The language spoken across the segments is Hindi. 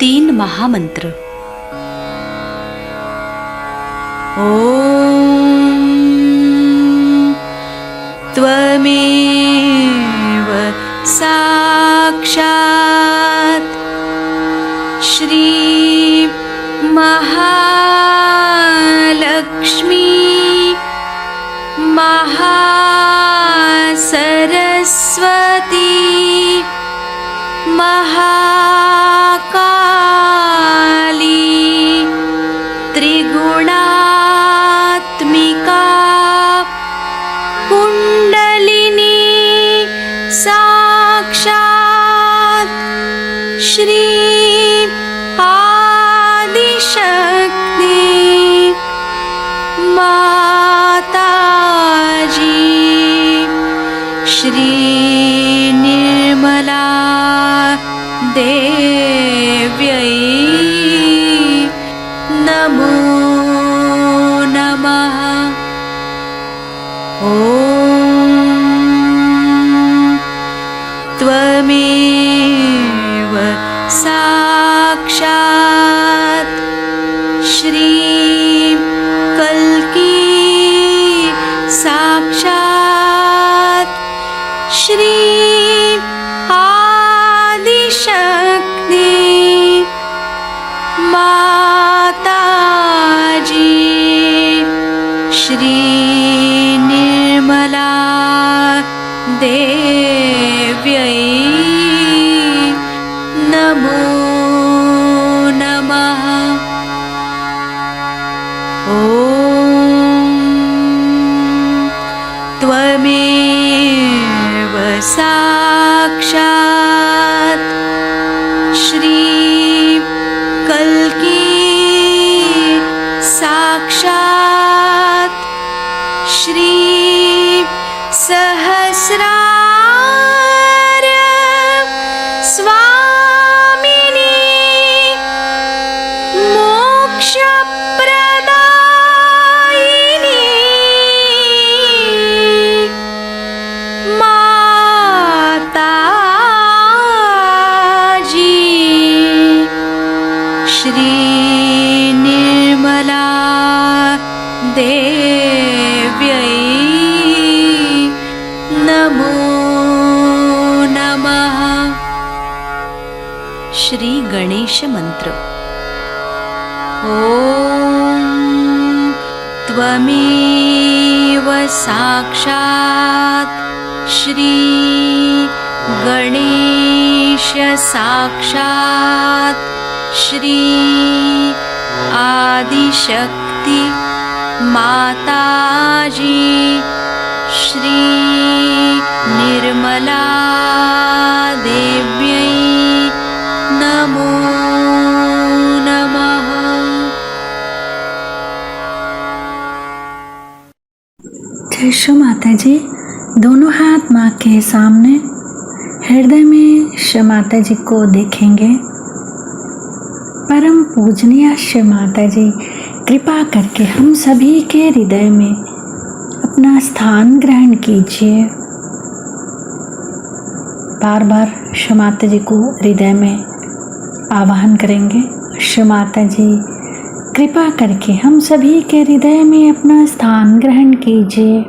3 महामंत्र। त्वमेव साक्षात् श्री महालक्ष्मी महासरस्वती महाकाली त्रिगुणात्मिका कुंडलिनी साक्षात् श्री आदिशक्ति माताजी श्री निर्मला देव्यै नमो नमः। ॐ त्वमेव साक्षात् श्री कल्की साक्षात् श्री आदिशक्ति माताजी श्री निर्मला देव्यै नमो नमः। ॐ त्वमेव साक्षात् श्री कल्की साक्षात् श्री सहस्रार स्वामिनी मोक्षप्रदायिनी माताजी श्री निर्मला देव्यै नमो नमः। श्री गणेश मंत्र। ॐ त्वमेव साक्षात् श्री गणेश साक्षात् श्री आदिशक्ति माताजी श्री निर्मला देव्यै नमो नमः। जय श्री माता जी। दोनों हाथ माँ के सामने, हृदय में श्री माता जी को देखेंगे। परम पूजनीय श्री माता जी, कृपा करके हम सभी के हृदय में अपना स्थान ग्रहण कीजिए। बार बार श्री माता जी को हृदय में आवाहन करेंगे। श्री माता जी, कृपा करके हम सभी के हृदय में अपना स्थान ग्रहण कीजिए।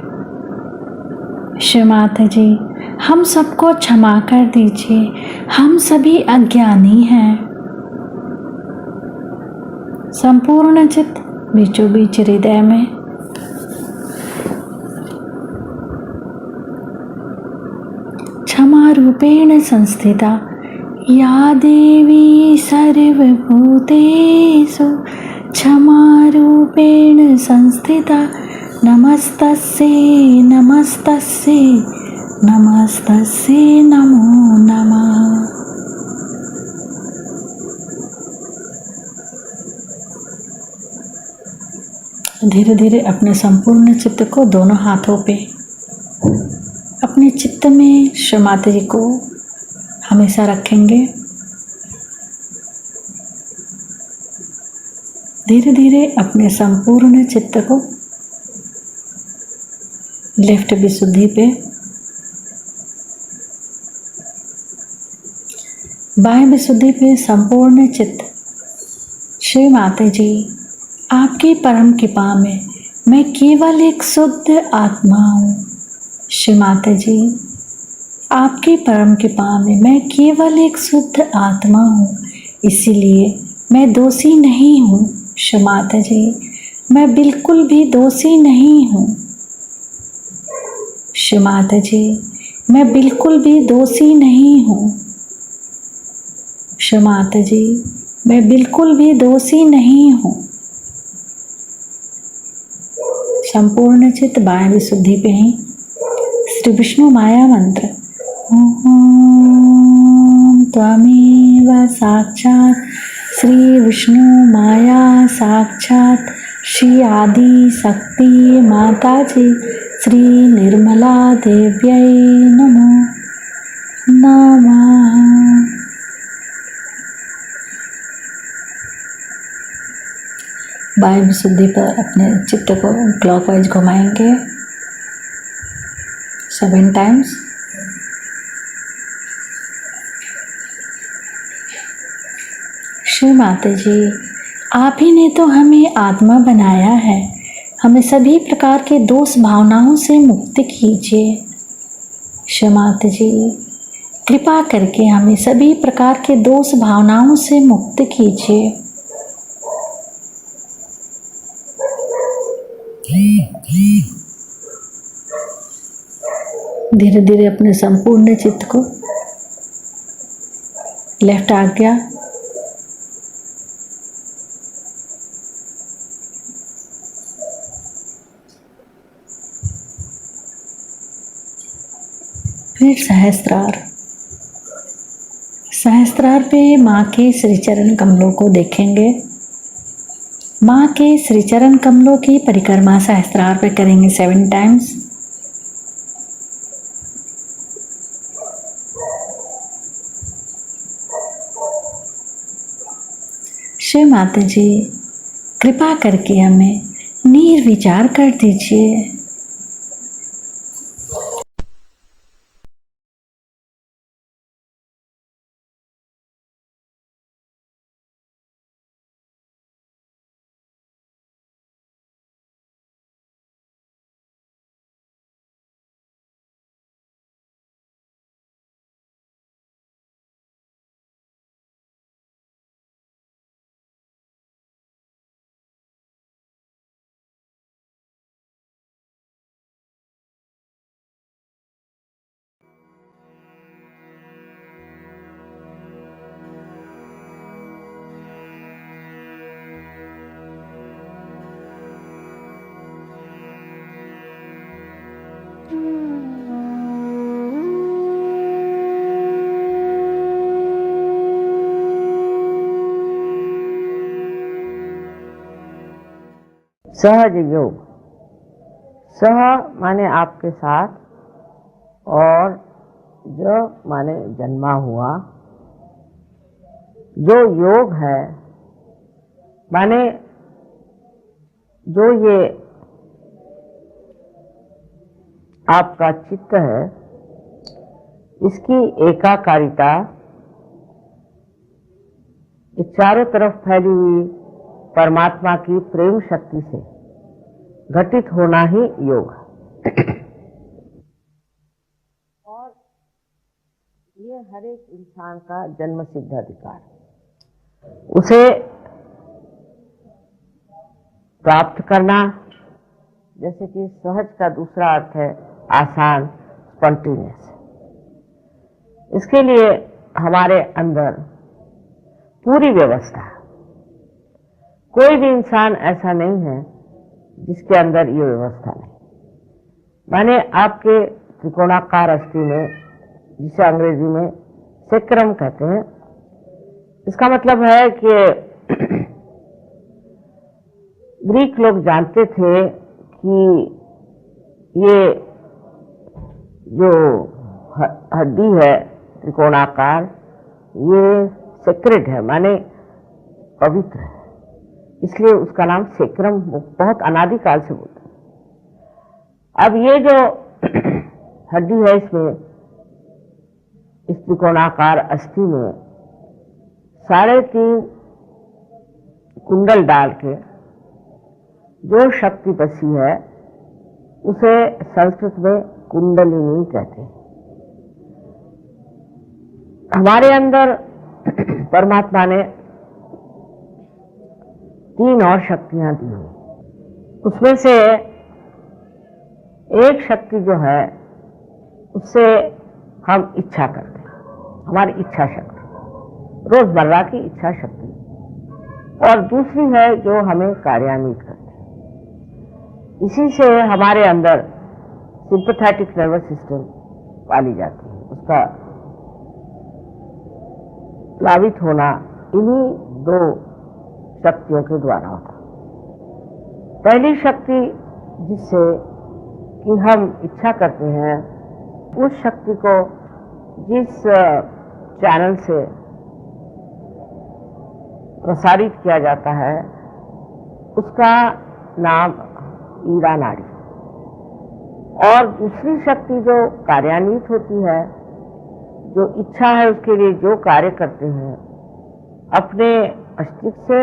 श्री माता जी, हम सबको क्षमा कर दीजिए, हम सभी अज्ञानी हैं। संपूर्ण चित्त बीचों बीच हृदय में क्षमा रूपेण संस्थिता या देवी सर्वभूतेषु क्षमा रूपेण संस्थिता नमस्तस्यै नमस्तस्यै नमस्तस्यै नमो नमः। धीरे धीरे अपने संपूर्ण चित्त को दोनों हाथों पे अपने चित्त में श्री माता जी को हमेशा रखेंगे। धीरे धीरे अपने संपूर्ण चित्त को लेफ्ट विशुद्धि पे बाह्य विशुद्धि पे संपूर्ण चित्त। श्री माता जी, आपकी परम कृपा में मैं केवल एक शुद्ध आत्मा हूँ। श्री माता जी, आपकी परम कृपा में मैं केवल एक शुद्ध आत्मा हूँ, इसीलिए मैं दोषी नहीं हूँ। श्री माता जी, मैं बिल्कुल भी दोषी नहीं हूँ। श्री माता जी, मैं बिल्कुल भी दोषी नहीं हूँ। श्री माता जी, मैं बिल्कुल भी दोषी नहीं हूँ। संपूर्ण चित्त बाह्य विशुद्धि पे ही श्री विष्णु माया मंत्र ओम त्वमेव साक्षात् श्री विष्णु माया साक्षात् श्री आदि शक्ति माता जी श्री निर्मला देव्यै नमो नमः। बाह्य विशुद्धि पर अपने चित्त को क्लॉकवाइज घुमाएंगे 7 टाइम्स। श्री माता जी, आप ही ने तो हमें आत्मा बनाया है, हमें सभी प्रकार के दोष भावनाओं से मुक्त कीजिए। श्री माता जी, कृपा करके हमें सभी प्रकार के दोष भावनाओं से मुक्त कीजिए। धीरे धीरे अपने संपूर्ण चित्त को लेफ्ट आज्ञा फिर सहस्त्रार। सहस्त्रार पे माँ के श्रीचरण कमलों को देखेंगे। माँ के श्रीचरण कमलों की परिक्रमा सहस्त्रार पे करेंगे 7 टाइम्स। श्री माता जी, कृपा करके हमें निर्विचार कर दीजिए। सहज योग। सह माने आपके साथ और ज माने जन्मा हुआ। जो योग है माने जो ये आपका चित्त है, इसकी एकाकारिता, इस चारों तरफ फैली हुई परमात्मा की प्रेम शक्ति से घटित होना ही योग है। और ये हर एक इंसान का जन्म सिद्ध अधिकार है। उसे प्राप्त करना, जैसे कि सहज का दूसरा अर्थ है आसान, स्पॉन्टेनियस। इसके लिए हमारे अंदर पूरी व्यवस्था। कोई भी इंसान ऐसा नहीं है जिसके अंदर ये व्यवस्था नहीं। माने आपके त्रिकोणाकार अस्थि में, जिसे अंग्रेजी में सेक्रम कहते हैं, इसका मतलब है कि ग्रीक लोग जानते थे कि ये जो हड्डी है त्रिकोणाकार, ये सेक्रेड है, माने पवित्र है, इसलिए उसका नाम सेक्रम बहुत अनादिकाल से बोलते हैं। अब ये जो हड्डी है, इसमें इस त्रिकोणाकार अस्थि में 3.5 कुंडल डाल के जो शक्ति बसी है उसे संस्कृत में कुंडलिनी कहते हैं। हमारे अंदर परमात्मा ने 3 और शक्तियां दी हुई, उसमें से एक शक्ति जो है उससे हम इच्छा करते हैं, हमारी इच्छा शक्ति, रोजमर्रा की इच्छा शक्ति, और दूसरी है जो हमें कार्यान्वित करती है। इसी से हमारे अंदर सिंपैथेटिक नर्वस सिस्टम पाली जाती है, उसका प्लावित होना इन्हीं 2 शक्तियों के द्वारा होता। पहली शक्ति जिससे कि हम इच्छा करते हैं, उस शक्ति को जिस चैनल से प्रसारित किया जाता है उसका नाम ईड़ा नाड़ी। और दूसरी शक्ति जो कार्यान्वित होती है, जो इच्छा है उसके लिए जो कार्य करते हैं अपने अस्तित्व से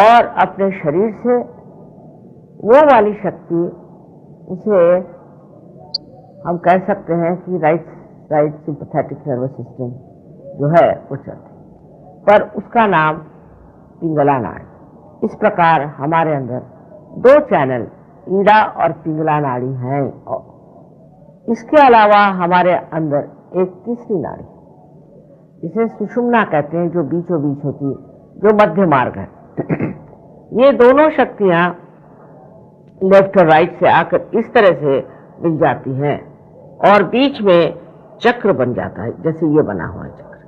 और अपने शरीर से, वो वाली शक्ति, उसे हम कह सकते हैं कि right side sympathetic nervous system जो है वो चलती, पर उसका नाम पिंगला नाड़ी। इस प्रकार हमारे अंदर 2 चैनल ईड़ा और पिंगला नाड़ी हैं। इसके अलावा हमारे अंदर एक तीसरी नाड़ी जिसे सुषुम्ना कहते हैं, जो बीचों बीच होती है, जो मध्य मार्ग है। ये दोनों शक्तियां लेफ्ट और राइट से आकर इस तरह से मिल जाती हैं और बीच में चक्र बन जाता है, जैसे ये बना हुआ है चक्र।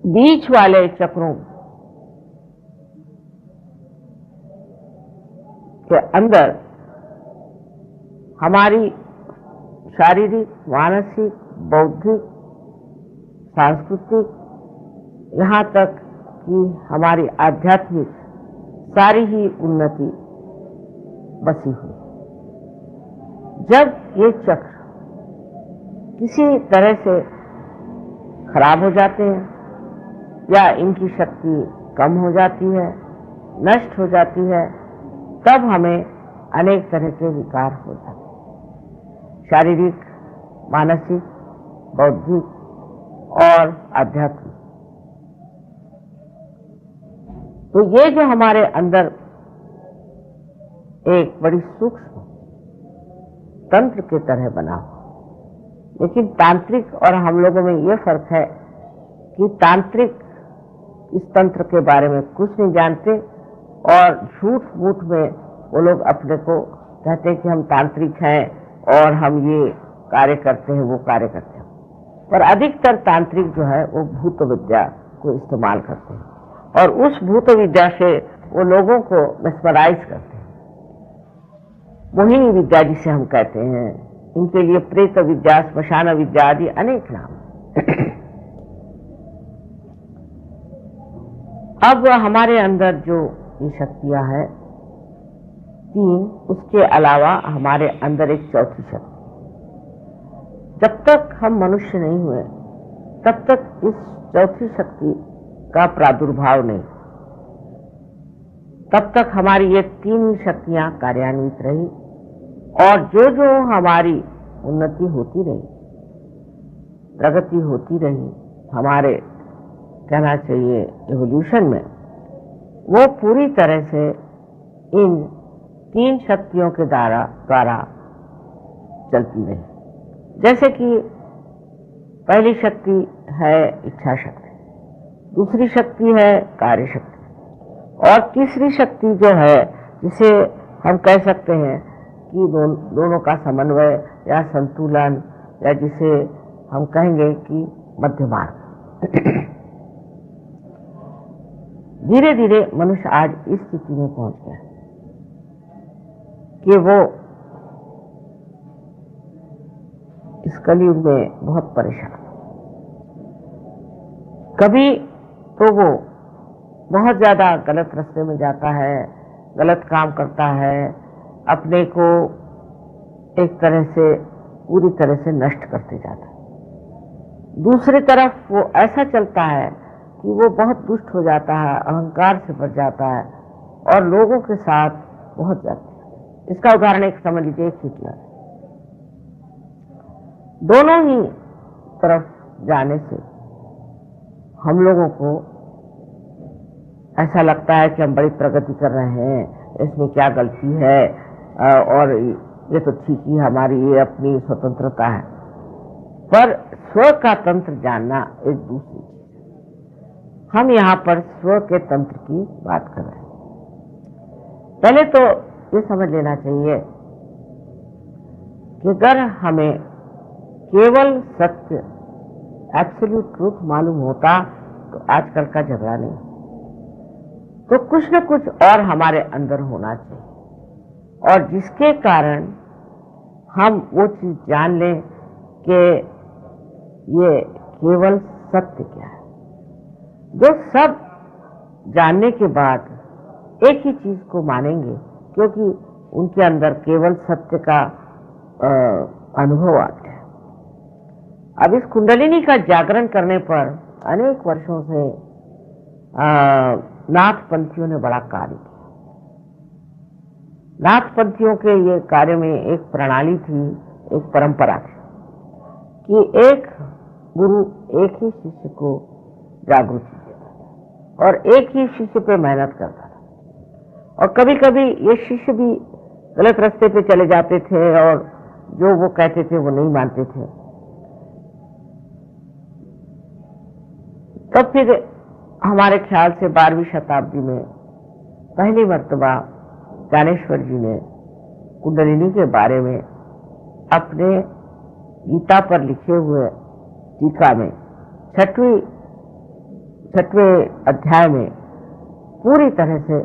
बीच वाले चक्रों के अंदर हमारी शारीरिक, मानसिक, बौद्धिक, सांस्कृतिक, यहाँ तक कि हमारी आध्यात्मिक सारी ही उन्नति बसी हुई। जब ये चक्र किसी तरह से खराब हो जाते हैं या इनकी शक्ति कम हो जाती है, नष्ट हो जाती है, तब हमें अनेक तरह के विकार हो जाते हैं, शारीरिक, मानसिक, बौद्धिक और आध्यात्मिक। तो ये जो हमारे अंदर एक बड़ी सूक्ष्म तंत्र के तरह बना हुआ, लेकिन तांत्रिक और हम लोगों में ये फर्क है कि तांत्रिक इस तंत्र के बारे में कुछ नहीं जानते और झूठ मूठ में वो लोग अपने को कहते हैं कि हम तांत्रिक हैं और हम ये कार्य करते हैं, वो कार्य करते हैं। पर अधिकतर तांत्रिक जो है वो भूत विद्या को इस्तेमाल करते हैं और उस भूत विद्या से वो लोगों को मेस्मराइज करते हैं। मोहिनी विद्या जिसे हम कहते हैं, इनके लिए प्रेत विद्या, श्मशान विद्या आदि अनेक नाम। अब हमारे अंदर जो ये शक्तियां हैं 3, उसके अलावा हमारे अंदर एक चौथी शक्ति। जब तक हम मनुष्य नहीं हुए तब तक इस चौथी शक्ति का प्रादुर्भाव नहीं, तब तक हमारी ये 3 ही शक्तियां कार्यान्वित रही और जो जो हमारी उन्नति होती रही, प्रगति होती रही, हमारे कहना चाहिए एवोल्यूशन में, वो पूरी तरह से इन 3 शक्तियों के द्वारा चलती रही। जैसे कि पहली शक्ति है इच्छा शक्ति, दूसरी शक्ति है कार्य शक्ति और तीसरी शक्ति जो है जिसे हम कह सकते हैं कि दोनों का समन्वय या संतुलन, या जिसे हम कहेंगे कि मध्य मार्ग। धीरे धीरे मनुष्य आज इस स्थिति में पहुंच गया कि वो इस कलयुग में बहुत परेशान। कभी तो वो बहुत ज्यादा गलत रास्ते में जाता है, गलत काम करता है, अपने को एक तरह से पूरी तरह से नष्ट करते जाता है। दूसरी तरफ वो ऐसा चलता है कि वो बहुत दुष्ट हो जाता है, अहंकार से भर जाता है और लोगों के साथ पहुंच जाता है। इसका उदाहरण एक समझ लीजिए, एक हिटलर। दोनों ही तरफ जाने से हम लोगों को ऐसा लगता है कि हम बड़ी प्रगति कर रहे हैं, इसमें क्या गलती है, और ये तो ठीक ही, हमारी ये अपनी स्वतंत्रता है। पर स्व का तंत्र जानना एक दूसरी चीज। हम यहाँ पर स्व के तंत्र की बात कर रहे हैं। पहले तो ये समझ लेना चाहिए कि अगर हमें केवल सत्य, एब्सोल्यूट ट्रूथ मालूम होता तो आजकल का झगड़ा नहीं, तो कुछ न कुछ और हमारे अंदर होना चाहिए, और जिसके कारण हम वो चीज जान लें कि ये केवल सत्य क्या है। जो सब जानने के बाद एक ही चीज को मानेंगे, क्योंकि उनके अंदर केवल सत्य का अनुभव आता है। अब इस कुंडलिनी का जागरण करने पर अनेक वर्षों से नाथपंथियों ने बड़ा कार्य किया। नाथपंथियों के ये कार्य में एक प्रणाली थी, एक परंपरा थी कि एक गुरु एक ही शिष्य को जागृति देता था और एक ही शिष्य पे मेहनत करता था, और कभी कभी ये शिष्य भी गलत रास्ते पे चले जाते थे और जो वो कहते थे वो नहीं मानते थे। तब फिर हमारे ख्याल से 12वीं शताब्दी में पहली मर्तबा ज्ञानेश्वर जी ने कुंडलिनी के बारे में अपने गीता पर लिखे हुए टीका में 6वें अध्याय में पूरी तरह से,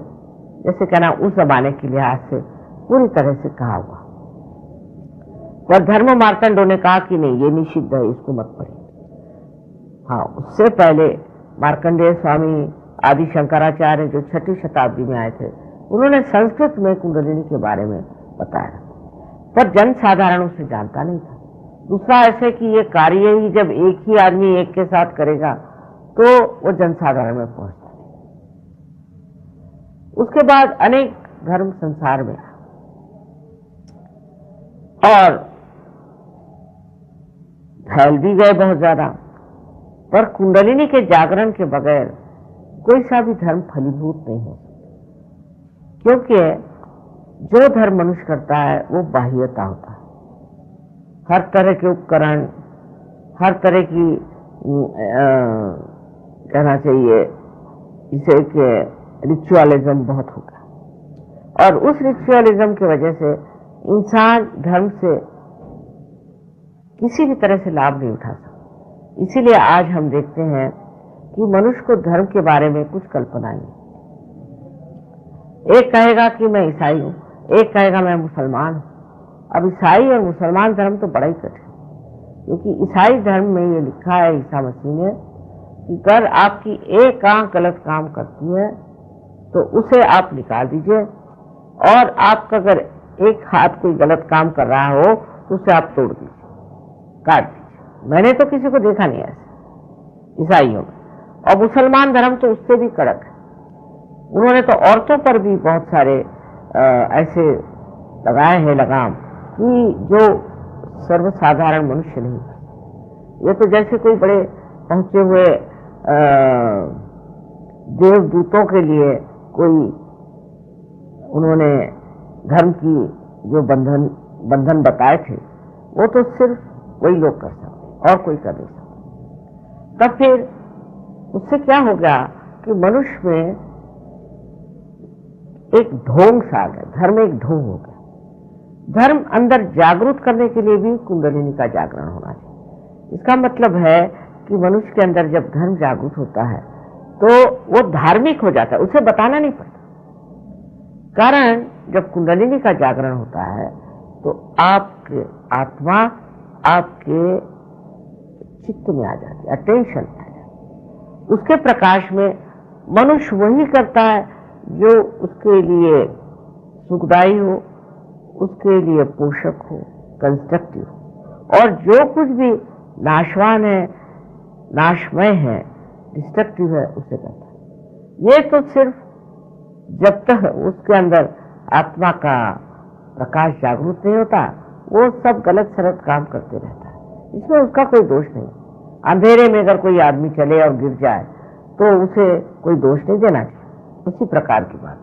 जैसे कहना उस जमाने के लिहाज से पूरी तरह से कहा हुआ। पर धर्म मार्तंडों ने कहा कि नहीं, ये निषिद्ध है, इसको मत पढ़िए। हाँ, उससे पहले मार्कंडेय स्वामी आदि शंकराचार्य जो 6वीं शताब्दी में आए थे, उन्होंने संस्कृत में कुंडलिनी के बारे में बताया, पर जन साधारण उसे जानता नहीं था। दूसरा ऐसे कि ये कार्य ही जब एक ही आदमी एक के साथ करेगा तो वो जन साधारण में पहुंचता है। उसके बाद अनेक धर्म संसार में और फैल भी गए बहुत ज्यादा, पर कुंडलिनी के जागरण के बगैर कोई सा भी धर्म फलीभूत नहीं हो सकता, क्योंकि जो धर्म मनुष्य करता है वो बाह्यता होता है। हर तरह के उपकरण, हर तरह की कहना चाहिए इसे कि रिचुअलिज्म बहुत होगा, और उस रिचुअलिज्म की वजह से इंसान धर्म से किसी भी तरह से लाभ नहीं उठा सकता। इसीलिए आज हम देखते हैं कि मनुष्य को धर्म के बारे में कुछ कल्पना नहीं। एक कहेगा कि मैं ईसाई हूं, एक कहेगा मैं मुसलमान हूं। अब ईसाई और मुसलमान धर्म तो बड़ा ही कठिन, क्योंकि ईसाई धर्म में ये लिखा है ईसा मसीह ने कि अगर आपकी एक आंख गलत काम करती है तो उसे आप निकाल दीजिए, और आपका अगर एक हाथ कोई गलत काम कर रहा हो तो उसे आप तोड़ दीजिए, काट दीजिए। मैंने तो किसी को देखा नहीं ऐसे ईसाइयों में। और मुसलमान धर्म तो उससे भी कड़क है। उन्होंने तो औरतों पर भी बहुत सारे ऐसे लगाए हैं लगाम कि जो सर्वसाधारण मनुष्य नहीं। ये तो जैसे कोई बड़े पहुंचे हुए देवदूतों के लिए कोई उन्होंने धर्म की जो बंधन बताए थे, वो तो सिर्फ वही लोग कर सकते और कोई कर नहीं सकता। तब फिर उससे क्या हो गया कि मनुष्य में एक ढोंग सा आ गया, धर्म एक ढोंग हो गया। धर्म अंदर जागरूक करने के लिए भी कुंडलिनी का जागरण होना चाहिए। इसका मतलब है कि मनुष्य के अंदर जब धर्म जागरूक होता है तो वो धार्मिक हो जाता है, उसे बताना नहीं पड़ता। कारण जब कुंडलिनी का जागरण होता है तो आपके आत्मा आपके चित्त में आ जाती है, अटेंशन आ जाती है। उसके प्रकाश में मनुष्य वही करता है जो उसके लिए सुखदायी हो, उसके लिए पोषक हो, कंस्ट्रक्टिव हो। और जो कुछ भी नाशवान है, नाशमय है, डिस्ट्रक्टिव है उसे करता है। ये तो सिर्फ जब तक उसके अंदर आत्मा का प्रकाश जागरूक नहीं होता, वो सब गलत सलत काम करते रहता है। इसमें उसका कोई दोष नहीं। अंधेरे में अगर कोई आदमी चले और गिर जाए तो उसे कोई दोष नहीं देना चाहिए। उसी प्रकार की बात।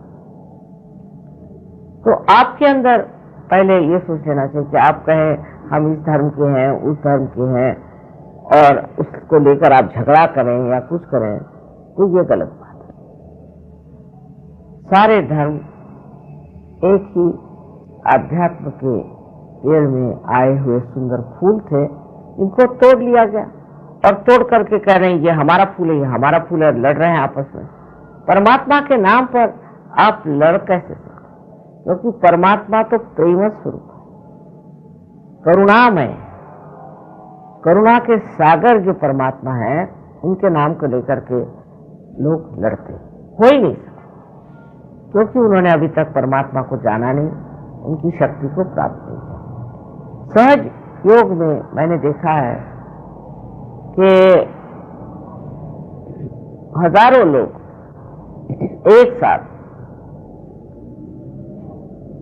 तो आपके अंदर पहले ये सोच लेना चाहिए कि आप कहें हम इस धर्म के हैं, उस धर्म के हैं, और उसको लेकर आप झगड़ा करें या कुछ करें, तो ये गलत बात है। सारे धर्म एक ही आध्यात्म के पेड़ में आए हुए सुंदर फूल थे, इनको तोड़ लिया गया और तोड़ करके कह रहे हैं ये हमारा फूल है, ये हमारा फूल है, लड़ रहे हैं आपस में। परमात्मा के नाम पर आप लड़ कैसे सकते? क्योंकि परमात्मा तो प्रेम स्वरूप है, करुणामय, करुणा के सागर जो परमात्मा है, उनके नाम को लेकर के लोग लड़ते हो ही नहीं सकते, क्योंकि उन्होंने अभी तक परमात्मा को जाना नहीं, उनकी शक्ति को प्राप्त नहीं किया। सहज योग में मैंने देखा है कि हजारों लोग एक साथ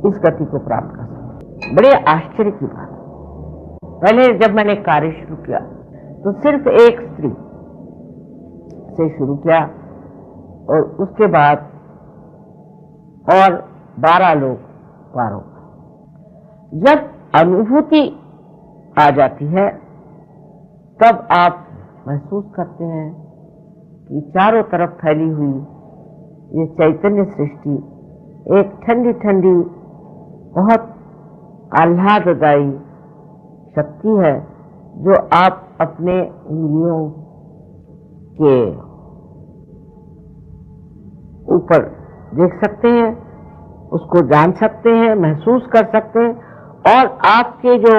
इस गति को प्राप्त कर सकते। बड़े आश्चर्य की बात। पहले जब मैंने कार्य शुरू किया तो सिर्फ एक स्त्री से शुरू किया और उसके बाद और 12 लोग पार हो गए। जब अनुभूति आ जाती है तब आप महसूस करते हैं कि चारों तरफ फैली हुई ये चैतन्य सृष्टि एक ठंडी ठंडी बहुत आह्लाददायी शक्ति है, जो आप अपने उंगलियों के ऊपर देख सकते हैं, उसको जान सकते हैं, महसूस कर सकते हैं, और आपके जो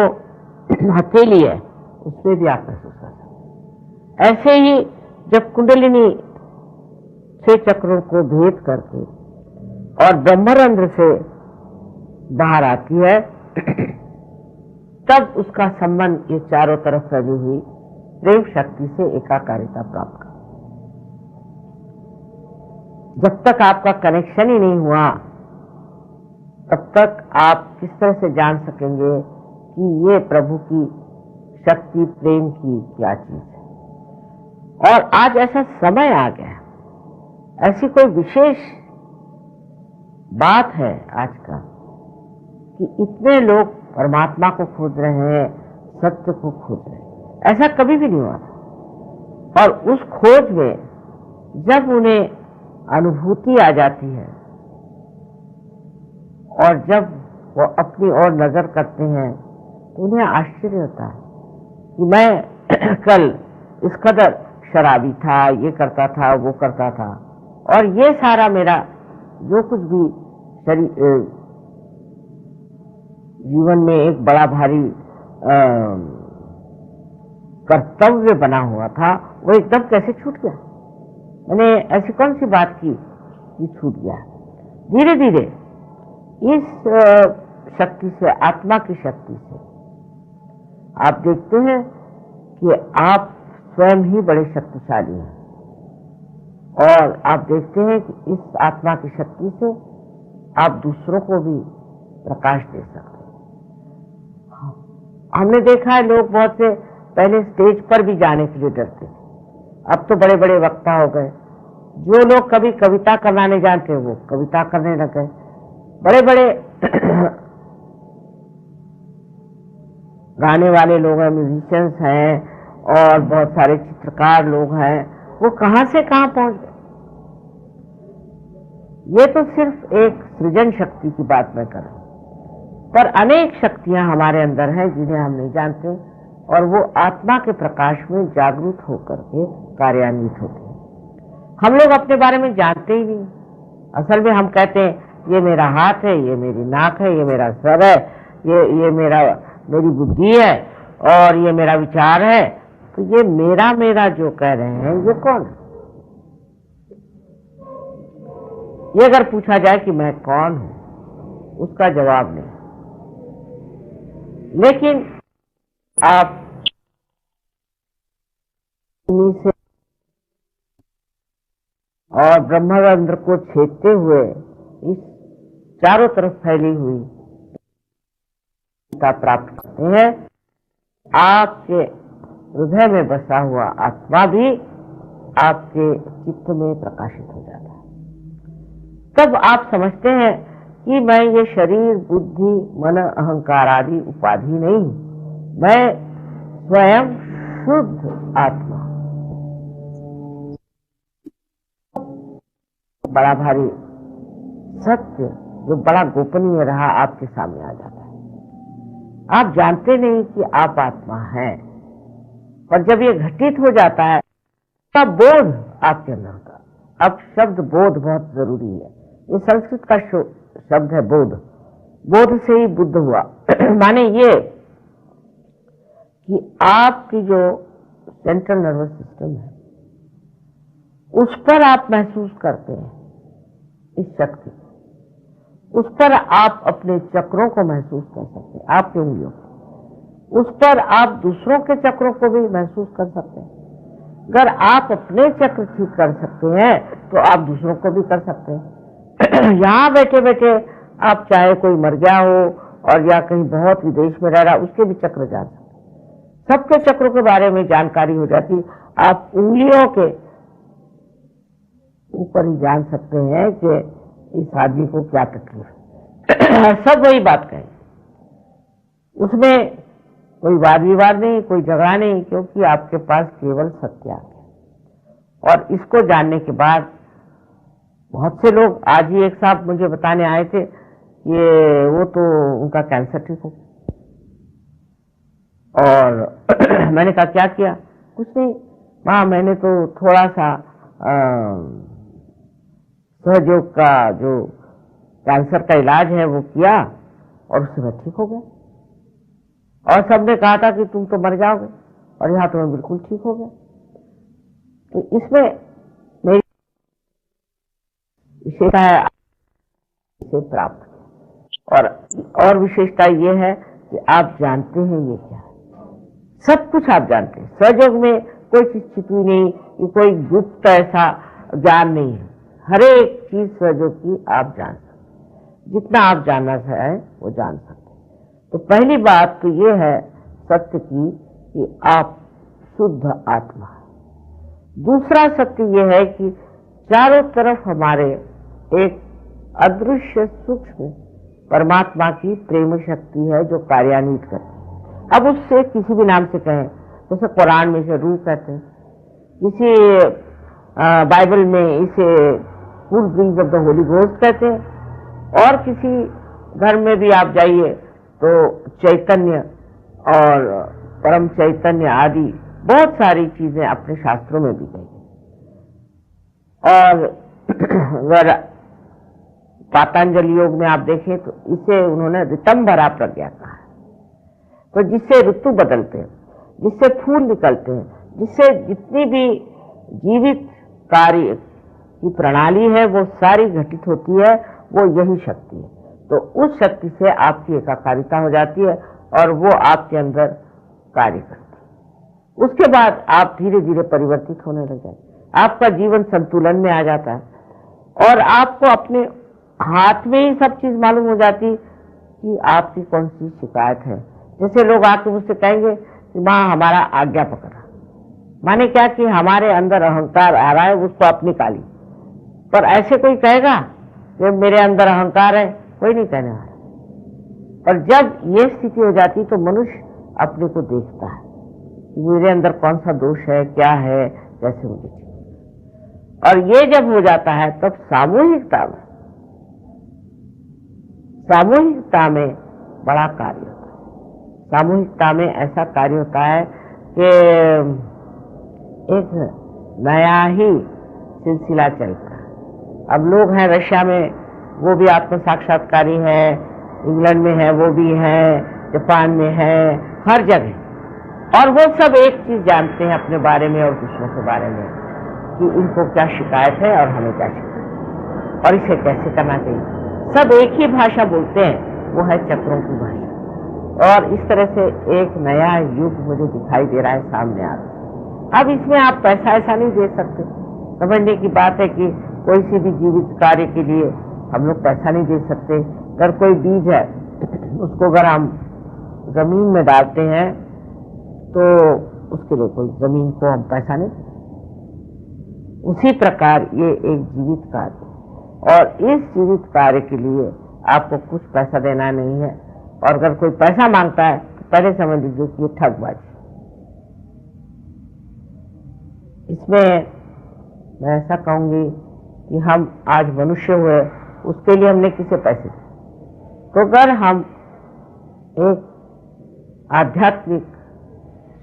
हथेली है उसमें भी आप महसूस कर सकते हैं। ऐसे ही जब कुंडलिनी 6 चक्रों को भेद करके और ब्रह्मरंध्र से बाहर आती है, तब उसका संबंध ये चारों तरफ फैली हुई प्रेम शक्ति से एकाकारिता प्राप्त कर। जब तक आपका कनेक्शन ही नहीं हुआ तब तक आप किस तरह से जान सकेंगे कि ये प्रभु की शक्ति, प्रेम की क्या चीज है। और आज ऐसा समय आ गया, ऐसी कोई विशेष बात है आज का कि इतने लोग परमात्मा को खोज रहे हैं, सत्य को खोज रहे हैं। ऐसा कभी भी नहीं हुआ था। और उस खोज में जब उन्हें अनुभूति आ जाती है और जब वो अपनी ओर नजर करते हैं तो उन्हें आश्चर्य होता है कि मैं कल इस कदर शराबी था, ये करता था, वो करता था, और ये सारा मेरा जो कुछ भी जीवन में एक बड़ा भारी कर्तव्य बना हुआ था, वो एकदम कैसे छूट गया। मैंने ऐसी कौन सी बात की कि छूट गया। धीरे धीरे इस शक्ति से, आत्मा की शक्ति से आप देखते हैं कि आप स्वयं ही बड़े शक्तिशाली हैं, और आप देखते हैं कि इस आत्मा की शक्ति से आप दूसरों को भी प्रकाश दे सकते हैं। हमने देखा है लोग बहुत से पहले स्टेज पर भी जाने के लिए डरते थे, अब तो बड़े बड़े वक्ता हो गए। जो लोग कभी कविता करना नहीं जानते वो कविता करने लग गए। बड़े बड़े गाने वाले लोग हैं, म्यूजिशियंस हैं, और बहुत सारे चित्रकार लोग हैं, वो कहां से कहां पहुंच गए। ये तो सिर्फ एक सृजन शक्ति की बात मैं कर रहा हूं, पर अनेक शक्तियां हमारे अंदर हैं जिन्हें हम नहीं जानते, और वो आत्मा के प्रकाश में जागरूक होकर के कार्यान्वित होते हैं। हम लोग अपने बारे में जानते ही नहीं। असल में हम कहते हैं ये मेरा हाथ है, ये मेरी नाक है, ये मेरा सर है, ये मेरी बुद्धि है, और ये मेरा विचार है। तो ये मेरा जो कह रहे हैं ये कौन है? ये अगर पूछा जाए कि मैं कौन हूं, उसका जवाब नहीं। लेकिन आप इन्हीं से और ब्रह्मरंध्र को छेदते हुए इस चारों तरफ फैली हुई प्राप्त करते हैं। आपके हृदय में बसा हुआ आत्मा भी आपके चित्त में प्रकाशित हो जाता है। तब आप समझते हैं कि मैं ये शरीर, बुद्धि, मन, अहंकार आदि उपाधि नहीं, मैं स्वयं शुद्ध आत्मा। बड़ा भारी सत्य जो बड़ा गोपनीय रहा आपके सामने आ जाता है। आप जानते नहीं कि आप आत्मा हैं, और जब ये घटित हो जाता है तब बोध आपके अंदर होता है। अब शब्द बोध बहुत जरूरी है। ये संस्कृत का शब्द है बोध। बोध से ही बुद्ध हुआ। माने ये कि आपकी जो सेंट्रल नर्वस सिस्टम है उस पर आप महसूस करते हैं इस शक्ति, उस पर आप अपने चक्रों को महसूस कर सकते हैं, आपकी उंगलियों को, उस पर आप दूसरों के चक्रों को भी महसूस कर सकते हैं। अगर आप अपने चक्र ठीक कर सकते हैं तो आप दूसरों को भी कर सकते हैं। यहाँ बैठे बैठे आप चाहे कोई मर गया हो और या कहीं बहुत विदेश में रह रहा, उसके भी चक्र जान सकते हैं। सबके चक्रों के बारे में जानकारी हो जाती। आप उंगलियों के ऊपर ही जान सकते हैं कि इस आदमी को क्या तकलीफ है। सब वही बात कहें, उसमें कोई वाद विवाद नहीं, कोई झगड़ा नहीं, क्योंकि आपके पास केवल सत्य आ गया। और इसको जानने के बाद बहुत से लोग, आज ही एक साहब मुझे बताने आए थे, ये वो तो उनका कैंसर ठीक हो गया। और मैंने कहा क्या किया? कुछ नहीं माँ, मैंने तो थोड़ा सा सहयोग का जो कैंसर का इलाज है वो किया और उससे मैं ठीक हो गया। और सबने कहा था कि तुम तो मर जाओगे, और यहाँ तो मैं बिल्कुल ठीक हो गया। तो इसमें मेरी विशेषता है इसे प्राप्त। और विशेषता ये है कि आप जानते हैं ये क्या है, सब कुछ आप जानते हैं। सहयोग में कोई चीज छिपी नहीं, कि कोई गुप्त ऐसा ज्ञान नहीं है। हर एक चीज सहयोग की आप जान सकते, जितना आप जानना चाहें वो जान सकते। तो पहली बात तो ये है सत्य की कि आप शुद्ध आत्मा है। दूसरा सत्य ये है कि चारों तरफ हमारे एक अदृश्य सूक्ष्म परमात्मा की प्रेम शक्ति है जो कार्यान्वित करती है। अब उससे किसी भी नाम से कहें, जैसे कुरान में इसे रूह कहते हैं, किसी बाइबल में इसे full breeze of the holy ghost कहते हैं, और किसी धर्म में भी आप जाइए तो चैतन्य और परम चैतन्य आदि बहुत सारी चीजें अपने शास्त्रों में भी गई। और अगर पातंजलि योग में आप देखें तो इसे उन्होंने ऋतंभरा प्रज्ञा कहा है। तो जिससे ऋतु बदलते हैं, जिससे फूल निकलते हैं, जिससे जितनी भी जीवित कार्य की प्रणाली है वो सारी घटित होती है, वो यही शक्ति है। तो उस शक्ति से आपकी एकाकारिता हो जाती है और वो आपके अंदर कार्य करती है। उसके बाद आप धीरे धीरे परिवर्तित होने लग जाते, आपका जीवन संतुलन में आ जाता है और आपको अपने हाथ में ही सब चीज मालूम हो जाती कि आपकी कौन सी शिकायत है। जैसे लोग आके मुझसे कहेंगे कि माँ हमारा आज्ञा पकड़ा, माने क्या कि हमारे अंदर अहंकार आ रहा है, उसको आप निकाली। पर ऐसे कोई कहेगा कि मेरे अंदर अहंकार है? कोई नहीं कहने वाला। पर जब ये स्थिति हो जाती तो मनुष्य अपने को देखता है कि मेरे अंदर कौन सा दोष है, क्या है, कैसे मुझे ठीक। और ये जब हो जाता है तब सामूहिकता में बड़ा कार्य होता है। सामूहिकता में ऐसा कार्य होता है कि एक नया ही सिलसिला चलता है। अब लोग हैं रशिया में, वो भी आत्म साक्षात्कारी है, इंग्लैंड में है वो भी है, जापान में है, हर जगह। और वो सब एक चीज जानते हैं अपने बारे में और दूसरों के बारे में कि इनको क्या शिकायत है और हमें क्या शिकायत और इसे कैसे करना चाहिए। सब एक ही भाषा बोलते हैं, वो है चक्रों की भाषा। और इस तरह से एक नया युग मुझे दिखाई दे रहा है, सामने आ रहा है। अब इसमें आप पैसा ऐसा नहीं दे सकते समझने की बात है कि कोई सी भी जीवित कार्य के लिए हम लोग पैसा नहीं दे सकते। अगर कोई बीज है उसको अगर हम जमीन में डालते हैं तो उसके लिए कोई जमीन को हम पैसा नहीं, उसी प्रकार ये एक जीवित कार्य, और इस जीवित कार्य के लिए आपको कुछ पैसा देना नहीं है। और अगर कोई पैसा मांगता है तो पहले समझ लीजिए कि ये ठगबाजी। इसमें मैं ऐसा कहूंगी कि हम आज मनुष्य हुए उसके लिए हमने किसे पैसे दिए, तो अगर हम एक आध्यात्मिक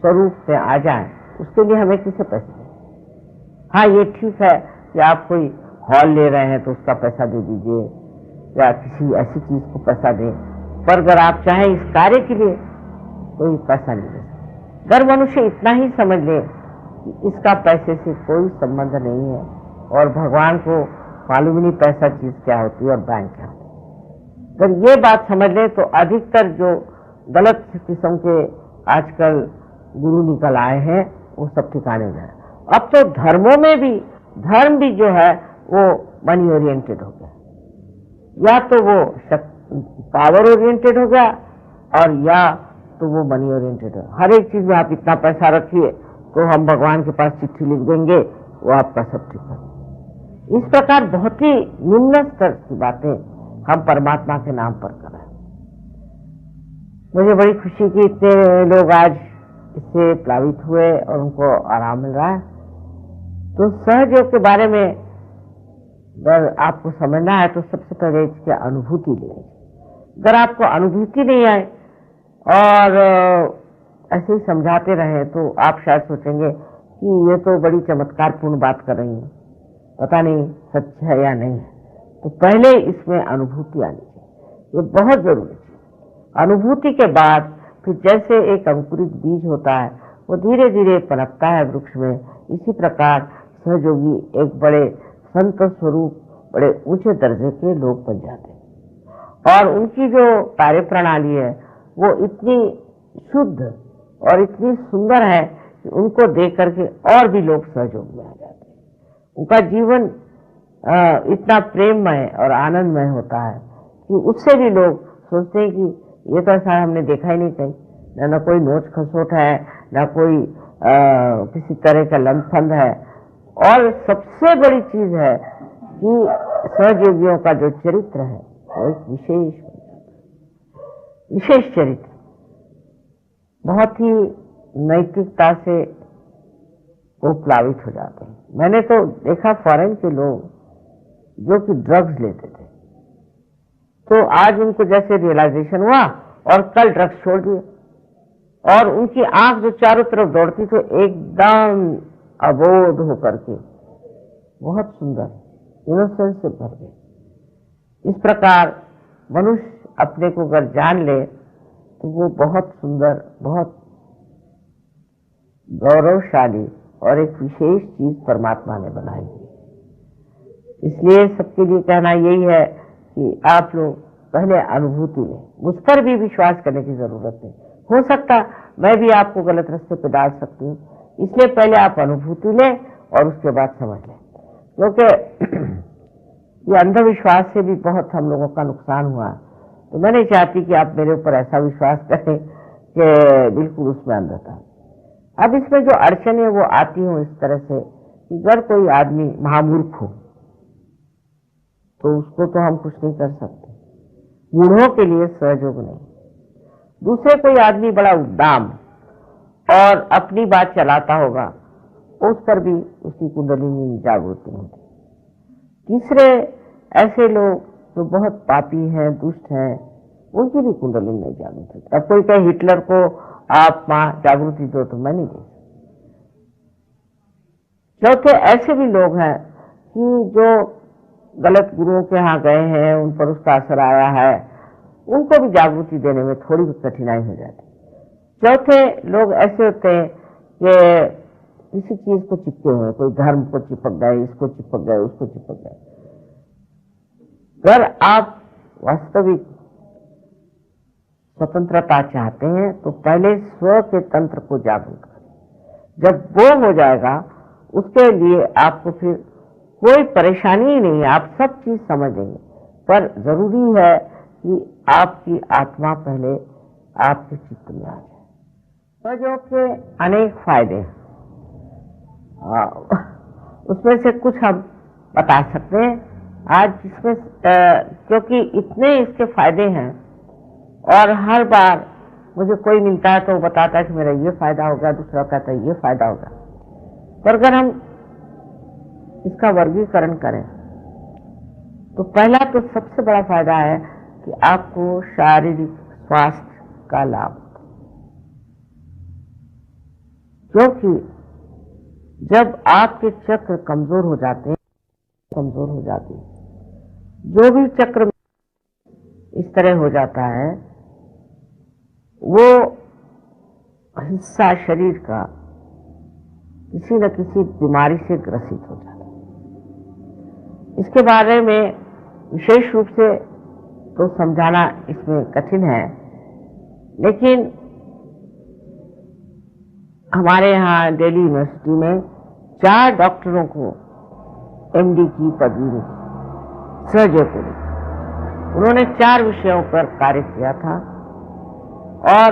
स्वरूप से आ जाएं उसके लिए हमें किसे पैसे दें। हाँ, ये ठीक है कि आप कोई हॉल ले रहे हैं तो उसका पैसा दे दीजिए या किसी ऐसी चीज को पैसा दें, पर अगर आप चाहें इस कार्य के लिए कोई पैसा नहीं दे सकते। अगर मनुष्य इतना ही समझ ले कि इसका पैसे से कोई संबंध नहीं है और भगवान को मालूम ही नहीं पैसा चीज क्या होती है और बैंक क्या होती है, अगर ये बात समझ ले तो अधिकतर जो गलत किस्म के आजकल गुरु निकल आए हैं वो सब ठिकाने हो जाए। अब तो धर्मों में भी, धर्म भी जो है वो मनी ओरिएंटेड हो गया, या तो वो पावर ओरिएंटेड हो गया और या तो वो मनी ओरिएंटेड है। हर एक चीज में आप इतना पैसा रखिए तो हम भगवान के पास चिट्ठी लिख देंगे, वो आपका सब ठीक है। इस प्रकार बहुत ही निम्न स्तर की बातें हम परमात्मा के नाम पर कर रहे हैं। मुझे बड़ी खुशी की इतने लोग आज इससे प्लावित हुए और उनको आराम मिल रहा है। तो सहयोग के बारे में अगर आपको समझना है तो सबसे पहले इसकी अनुभूति लेनी। अगर आपको अनुभूति नहीं आए और ऐसे ही समझाते रहे तो आप शायद सोचेंगे कि ये तो बड़ी चमत्कारपूर्ण बात कर रही है, पता नहीं सच है या नहीं है। तो पहले इसमें अनुभूति आनी चाहिए, ये बहुत जरूरी है। अनुभूति के बाद फिर जैसे एक अंकुरित बीज होता है वो धीरे धीरे पनपता है वृक्ष में, इसी प्रकार सहयोगी एक बड़े संत स्वरूप, बड़े ऊंचे दर्जे के लोग बन जाते हैं। और उनकी जो कार्य प्रणाली है वो इतनी शुद्ध और इतनी सुंदर है कि उनको देख करके और भी लोग सहयोग में आ जाते हैं। उनका जीवन इतना प्रेममय और आनंदमय होता है कि उससे भी लोग सोचते हैं कि ये तो ऐसा हमने देखा ही नहीं कहीं, न कोई नोच खसोट है, न कोई किसी तरह का लंफंद है। और सबसे बड़ी चीज है कि सहयोगियों का जो चरित्र है वो एक विशेष चरित्र, बहुत ही नैतिकता से वो प्लावित हो जाते हैं। मैंने तो देखा फॉरेन के लोग जो कि ड्रग्स लेते थे, तो आज उनको जैसे रियलाइजेशन हुआ और कल ड्रग्स छोड़ दिए, और उनकी आंख जो चारों तरफ दौड़ती तो एकदम अबोध होकर के बहुत सुंदर इनोसेंस से भर गए। इस प्रकार मनुष्य अपने को अगर जान ले तो वो बहुत सुंदर, बहुत गौरवशाली और एक विशेष चीज परमात्मा ने बनाई है। इसलिए सबके लिए कहना यही है कि आप लोग पहले अनुभूति लें। मुझ पर भी विश्वास करने की जरूरत नहीं, हो सकता मैं भी आपको गलत रास्ते पे डाल सकती हूँ, इसलिए पहले आप अनुभूति लें और उसके बाद समझ लें। क्योंकि ये अंधविश्वास से भी बहुत हम लोगों का नुकसान हुआ है। तो मैं नहीं चाहती कि आप मेरे ऊपर ऐसा विश्वास करें कि बिल्कुल उसमें अंधता। अब इसमें जो अड़चन है वो आती हो इस तरह से कि अगर कोई आदमी महामूर्ख हो तो उसको तो हम कुछ नहीं कर सकते, बूढ़ों के लिए सहयोग नहीं। दूसरे कोई आदमी बड़ा उद्दाम और अपनी बात चलाता होगा, उस पर भी उसकी कुंडलिनी जागृति होती। तीसरे ऐसे लोग जो बहुत पापी हैं, दुष्ट हैं, उनकी भी कुंडलिनी नहीं जागृत होती। अब कोई कहे हिटलर को आप मां जागृति दो तो मैं नहीं दे। चौथे ऐसे भी लोग हैं कि जो गलत गुरुओं के यहाँ गए हैं, उन पर उसका असर आया है, उनको भी जागृति देने में थोड़ी कठिनाई हो जाती। चौथे लोग ऐसे होते हैं कि किसी चीज को चिपके हुए, कोई धर्म को चिपक गए, इसको चिपक गए, उसको चिपक गए। अगर आप वास्तविक स्वतंत्रता चाहते हैं तो पहले स्व के तंत्र को जागरूक करें। जब वो हो जाएगा उसके लिए आपको फिर कोई परेशानी ही नहीं है, आप सब चीज समझ लेंगे। पर जरूरी है कि आपकी आत्मा पहले आपके चित्त में आ जाए। सहयोग के अनेक फायदे हैं, उसमें से कुछ हम बता सकते हैं आज, जिसमें क्योंकि इतने इसके फायदे हैं और हर बार मुझे कोई मिलता है तो वो बताता है कि मेरा ये फायदा होगा, दूसरा कहता है ये फायदा होगा। पर अगर हम इसका वर्गीकरण करें तो पहला तो सबसे बड़ा फायदा है कि आपको शारीरिक स्वास्थ्य का लाभ, क्योंकि जब आपके चक्र कमजोर हो जाते हैं, जो भी चक्र इस तरह हो जाता है वो हिस्सा शरीर का किसी न किसी बीमारी से ग्रसित हो जाता है। इसके बारे में विशेष रूप से तो समझाना इसमें कठिन है, लेकिन हमारे यहाँ दिल्ली यूनिवर्सिटी में 4 डॉक्टरों को एमडी की पदवी मिली, सर्जरी को। उन्होंने 4 विषयों पर कार्य किया था और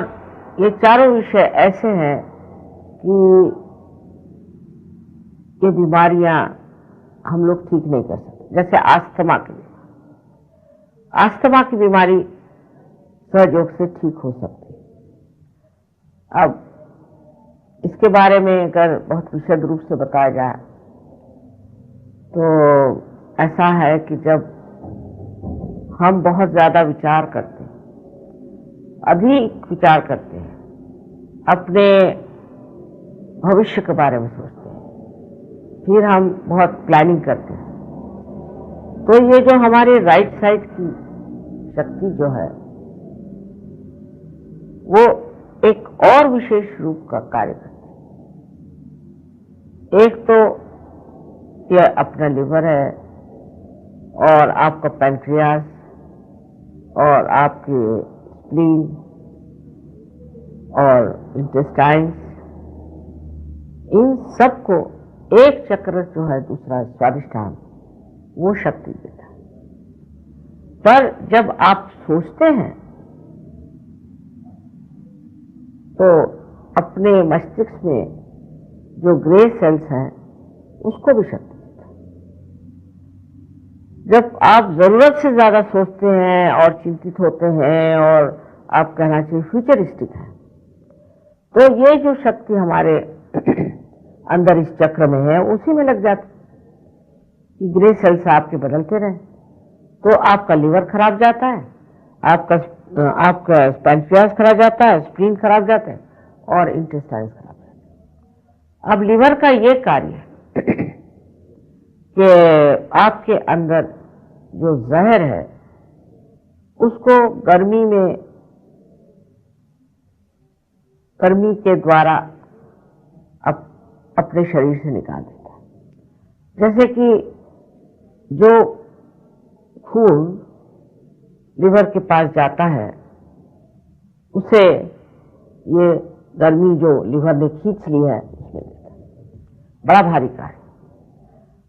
ये चारों विषय ऐसे हैं कि ये बीमारियां हम लोग ठीक नहीं कर सकते। जैसे अस्थमा की बीमारी सहयोग से ठीक हो सकती है। अब इसके बारे में अगर बहुत विशद रूप से बताया जाए तो ऐसा है कि जब हम बहुत ज्यादा विचार करते हैं, अधिक विचार करते हैं, अपने भविष्य के बारे में सोचते हैं, फिर हम बहुत प्लानिंग करते हैं, तो ये जो हमारे राइट साइड की शक्ति जो है वो एक और विशेष रूप का कार्य करती है। एक तो ये अपना लिवर है और आपका पैंक्रियास और आपके स्प्लीन और इंटेस्टाइन्स, इन सबको एक चक्र जो है दूसरा स्वादिष्ठान वो शक्ति देता है। पर जब आप सोचते हैं तो अपने मस्तिष्क में जो ग्रे सेल्स हैं उसको भी शक्ति देता है। जब आप जरूरत से ज्यादा सोचते हैं और चिंतित होते हैं और आप कहना चाहिए फ्यूचरिस्टिक है, तो ये जो शक्ति हमारे अंदर इस चक्र में है उसी में लग जाती कि ग्रे सेल्स आपके बदलते रहे, तो आपका लिवर खराब जाता है, आपका पैंक्रियास खराब जाता है, स्प्लीन खराब जाता है और इंटेस्टाइन्स खराब जाता है। अब लिवर का ये कार्य कि आपके अंदर जो जहर है उसको गर्मी के द्वारा अपने शरीर से निकाल देता है। जैसे कि जो खून लिवर के पास जाता है उसे ये गर्मी जो लिवर ने खींच ली है उसमें देता है। बड़ा भारी कार्य।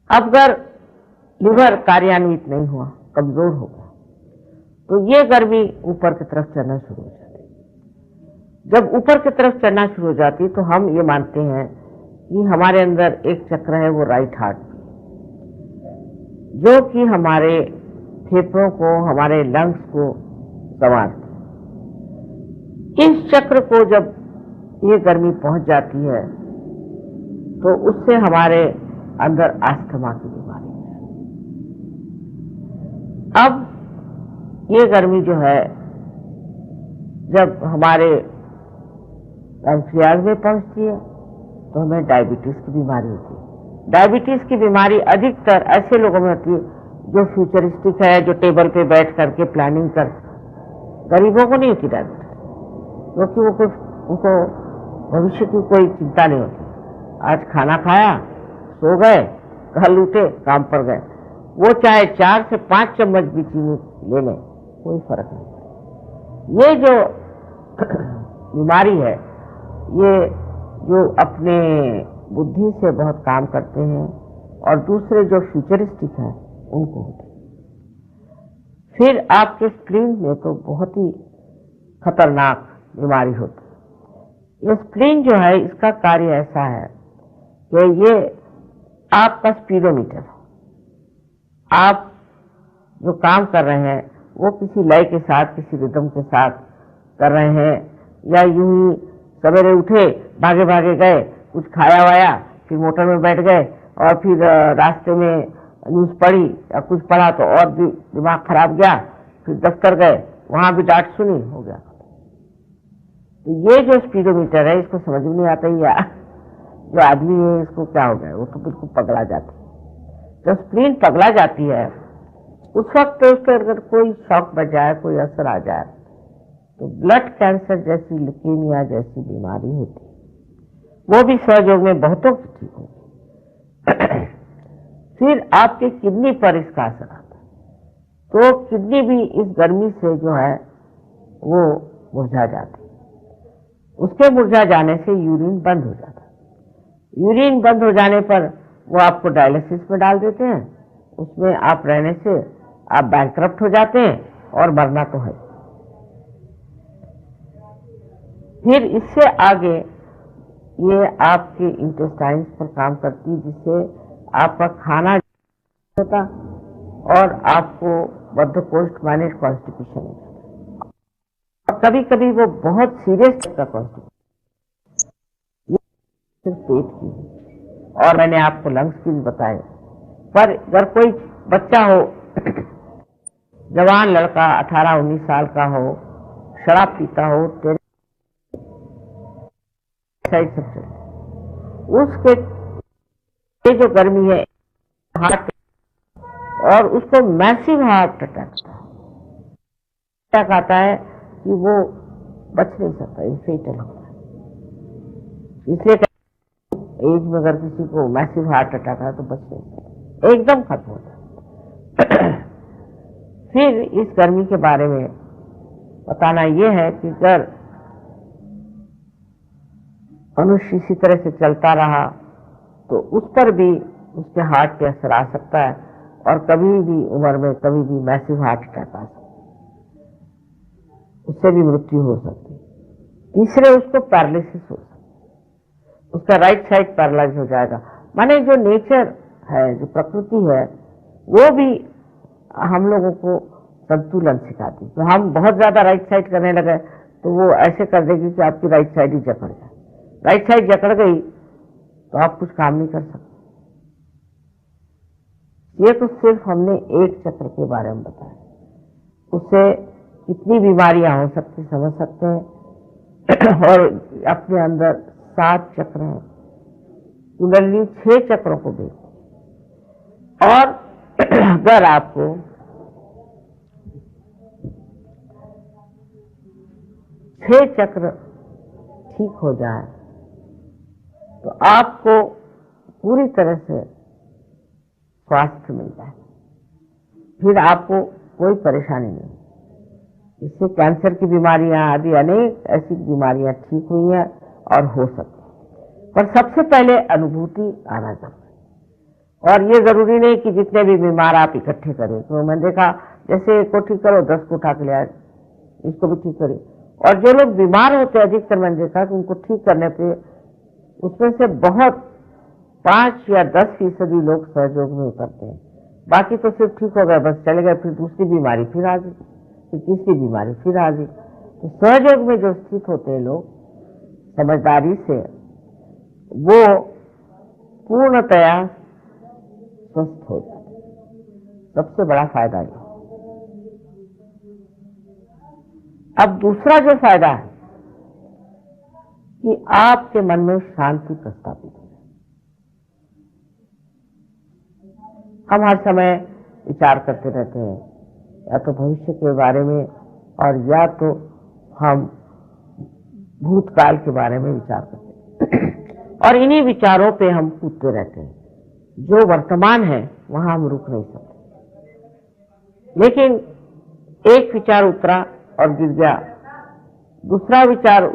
अब अगर लिवर कार्यान्वित नहीं हुआ, कमजोर हो गया, तो ये गर्मी ऊपर की तरफ चढ़ना शुरू हो जाती है। जब ऊपर की तरफ चढ़ना शुरू हो जाती है तो हम ये मानते हैं कि हमारे अंदर एक चक्र है वो राइट हार्ट, जो कि हमारे फेफड़ों को, हमारे लंग्स को संवारते। इस चक्र को जब ये गर्मी पहुंच जाती है तो उससे हमारे अंदर अस्थमा की बीमारी है। अब ये गर्मी जो है जब हमारे पैंक्रियास में पहुंचती है तो हमें डायबिटीज की बीमारी होती है। डायबिटीज की बीमारी अधिकतर ऐसे लोगों में होती है जो फ्यूचरिस्टिक है, जो टेबल पे बैठ करके प्लानिंग कर। गरीबों को नहीं होती डायबिटीज, क्योंकि उनको भविष्य की कोई चिंता नहीं होती। आज खाना खाया, सो गए, कल उठे, काम पर गए। वो चाहे 4 से 5 चम्मच भी चीनी ले लें, कोई फर्क नहीं। ये जो बीमारी है, ये जो अपने बुद्धि से बहुत काम करते हैं और दूसरे जो फ्यूचरिस्टिक हैं उनको होते हैं। फिर आपके स्प्लीन में तो बहुत ही खतरनाक बीमारी होती है। ये स्प्लीन जो है इसका कार्य ऐसा है कि ये आपका स्पीडोमीटर है। आप जो काम कर रहे हैं वो किसी लय के साथ, किसी रिदम के साथ कर रहे हैं, या यूं ही सवेरे उठे, भागे भागे गए, कुछ खाया वाया, फिर मोटर में बैठ गए और फिर रास्ते में न्यूज पढ़ी या कुछ पढ़ा तो और भी दिमाग खराब गया, फिर दफ्तर गए, वहां भी डांट सुनी, हो गया। तो ये जो स्पीडोमीटर है इसको समझ में नहीं आता ही, या जो आदमी है इसको क्या हो गया, वो तो बिल्कुल पगला जाती है। जब स्प्लीन पगला जाती है उस वक्त उसके अगर कोई शॉक बच जाए, कोई असर आ जाए, तो ब्लड कैंसर जैसी, ल्यूकेमिया जैसी बीमारी होती है। वो भी सहयोग में बहुतों की ठीक होगी। फिर आपके किडनी पर इसका असर आता है, तो किडनी भी इस गर्मी से जो है वो मुरझा जाती है। उसके मुरझा जाने से यूरिन बंद हो जाता है। यूरिन बंद हो जाने पर वो आपको डायलिसिस में डाल देते हैं। उसमें आप रहने से आप बैंकरप्ट हो जाते हैं और मरना तो है। फिर इससे आगे ये आपके इंटेस्टाइन्स पर काम करती है, जिससे आपका खाना होता और आपको बद्धकोष्ठ माने कॉन्स्टिपेशन हो जाता। और कभी कभी वो बहुत सीरियस का कॉन्स्टिपेशन, सिर्फ पेट की, और मैंने आपको लंग्स की भी बताए। पर अगर कोई बच्चा हो, जवान लड़का 18-19 साल का हो, शराब पीता हो, उसके ये जो गर्मी है हार्ट, और उसको मैसिव हार्ट अटैक आता है कि वो बच नहीं सकता, इनफेटल होता है। इसलिए एज में अगर किसी को मैसिव हार्ट अटैक है तो बच नहीं सकता, एकदम खत्म होता है। फिर इस गर्मी के बारे में बताना यह है कि अगर मनुष्य इसी तरह से चलता रहा तो उस पर भी उसके हार्ट पे असर आ सकता है, और कभी भी उम्र में कभी भी मैसिव हार्ट अटैक आ सकता है, उससे भी मृत्यु हो सकती है। तीसरे, उसको पैरालिसिस हो सकता है, उसका राइट साइड पैरालाइज हो जाएगा। माने जो नेचर है, जो प्रकृति है, वो भी हम लोगों को संतुलन सिखाती है। तो हम बहुत ज्यादा राइट साइड करने लगे तो वो ऐसे कर देगी कि आपकी राइट साइड ही जकड़ जाए। राइट साइड जकड़ गई तो आप कुछ काम नहीं कर सकते। ये तो सिर्फ हमने एक चक्र के बारे में बताया, उससे कितनी बीमारियां हो सकती समझ सकते हैं। और अपने अंदर 7 चक्र हैं, कुंडलिनी 6 चक्रों को देख। और अगर आपको छह चक्र ठीक हो जाए तो आपको पूरी तरह से स्वास्थ्य मिल जाए, फिर आपको कोई परेशानी नहीं। इससे कैंसर की बीमारियां आदि अनेक ऐसी बीमारियां ठीक हुई हैं और हो सकती। पर सबसे पहले अनुभूति आना चाहिए। और ये जरूरी नहीं कि जितने भी बीमार आप इकट्ठे करें। तो मैंने देखा जैसे एक को ठीक करो 10 को उठा के ले आए, इसको भी ठीक करें। और जो लोग बीमार होते हैं अधिकतर मैंने देखा कि उनको ठीक करने पे उसमें से बहुत 5 या 10% लोग सहयोग में उतरते हैं। बाकी तो सिर्फ ठीक हो गए, बस चले गए, फिर दूसरी बीमारी फिर आ गई, फिर तीसरी बीमारी फिर आ गई। तो सहयोग में जो स्थित होते हैं लोग समझदारी से, वो पूर्णतया स्वस्थ हो जाते हैं। सबसे बड़ा फायदा ये। अब दूसरा जो फायदा है कि आपके मन में शांति प्रस्तापित हो। हम हर समय विचार करते रहते हैं, या तो भविष्य के बारे में और या तो हम भूतकाल के बारे में विचार करते हैं। और इन्हीं विचारों पे हम कूदते रहते हैं। जो वर्तमान है वहां हम रुक नहीं सकते। लेकिन एक विचार उतरा और गिर गया, दूसरा विचार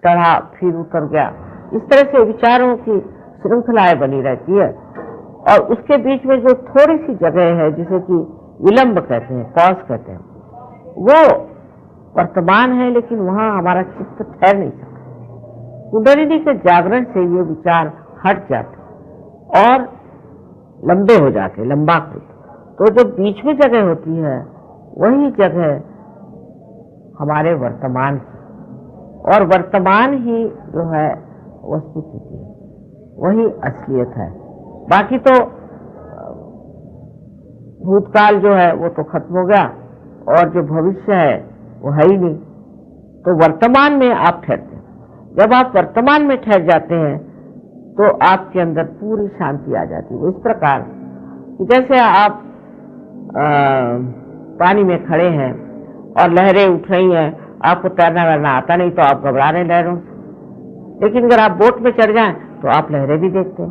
चढ़ा फिर उतर गया। इस तरह से विचारों की श्रृंखलाएं बनी रहती है, और उसके बीच में जो थोड़ी सी जगह है जिसे कि विलंब कहते हैं, पॉज कहते हैं, वो वर्तमान है, लेकिन वहां हमारा चित्त ठहर नहीं सकता। कुंडलिनी के जागरण से ये विचार हट जाते और लंबे हो जाते, लंबाकृत। तो जो बीच में जगह होती है वही जगह हमारे वर्तमान की, और वर्तमान ही जो है वस्तु स्थिति है, वही असलियत है। बाकी तो भूतकाल जो है वो तो खत्म हो गया, और जो भविष्य है वो है ही नहीं। तो वर्तमान में आप ठहरते हैं। जब आप वर्तमान में ठहर जाते हैं तो आपके अंदर पूरी शांति आ जाती है। इस प्रकार कि जैसे आप पानी में खड़े हैं और लहरें उठ रही हैं, आपको तैरना वैरना आता नहीं तो आप घबरा रहे हैं लहरों से, लेकिन अगर आप बोट में चढ़ जाएं तो आप लहरें भी देखते हैं।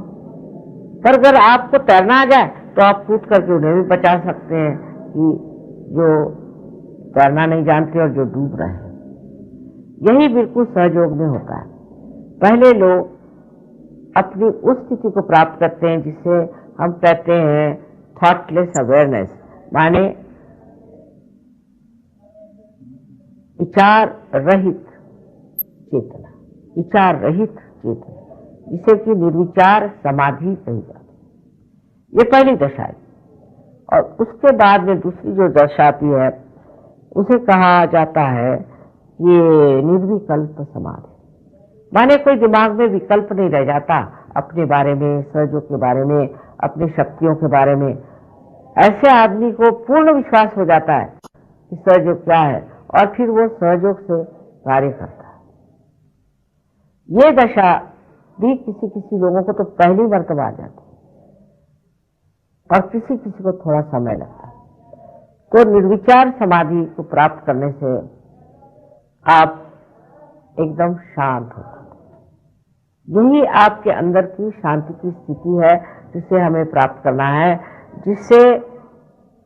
पर अगर आपको तैरना आ जाए तो आप कूद करके उन्हें भी बचा सकते हैं कि जो तैरना नहीं जानते और जो डूब रहे हैं। यही बिल्कुल सहयोग में होता है। पहले लोग अपनी उस स्थिति को प्राप्त करते हैं जिसे हम कहते हैं थॉटलेस अवेयरनेस, माने विचार रहित चेतना, विचार रहित चेतना, जिसे कि निर्विचार समाधि कही जाती है। ये पहली दशा है। और उसके बाद में दूसरी जो दशा आती है उसे कहा जाता है ये निर्विकल्प समाधि, माने कोई दिमाग में विकल्प नहीं रह जाता अपने बारे में, सहयोग के बारे में, अपनी शक्तियों के बारे में। ऐसे आदमी को पूर्ण विश्वास हो जाता है कि सहयोग क्या है, और फिर वो सहयोग से कार्य करता है। ये दशा भी किसी किसी लोगों को तो पहली मर्तबा आ जाती है, और किसी किसी को थोड़ा समय लगता है। तो निर्विचार समाधि को प्राप्त करने से आप एकदम शांत हो जाते हैं। यही आपके अंदर की शांति की स्थिति है जिसे हमें प्राप्त करना है, जिससे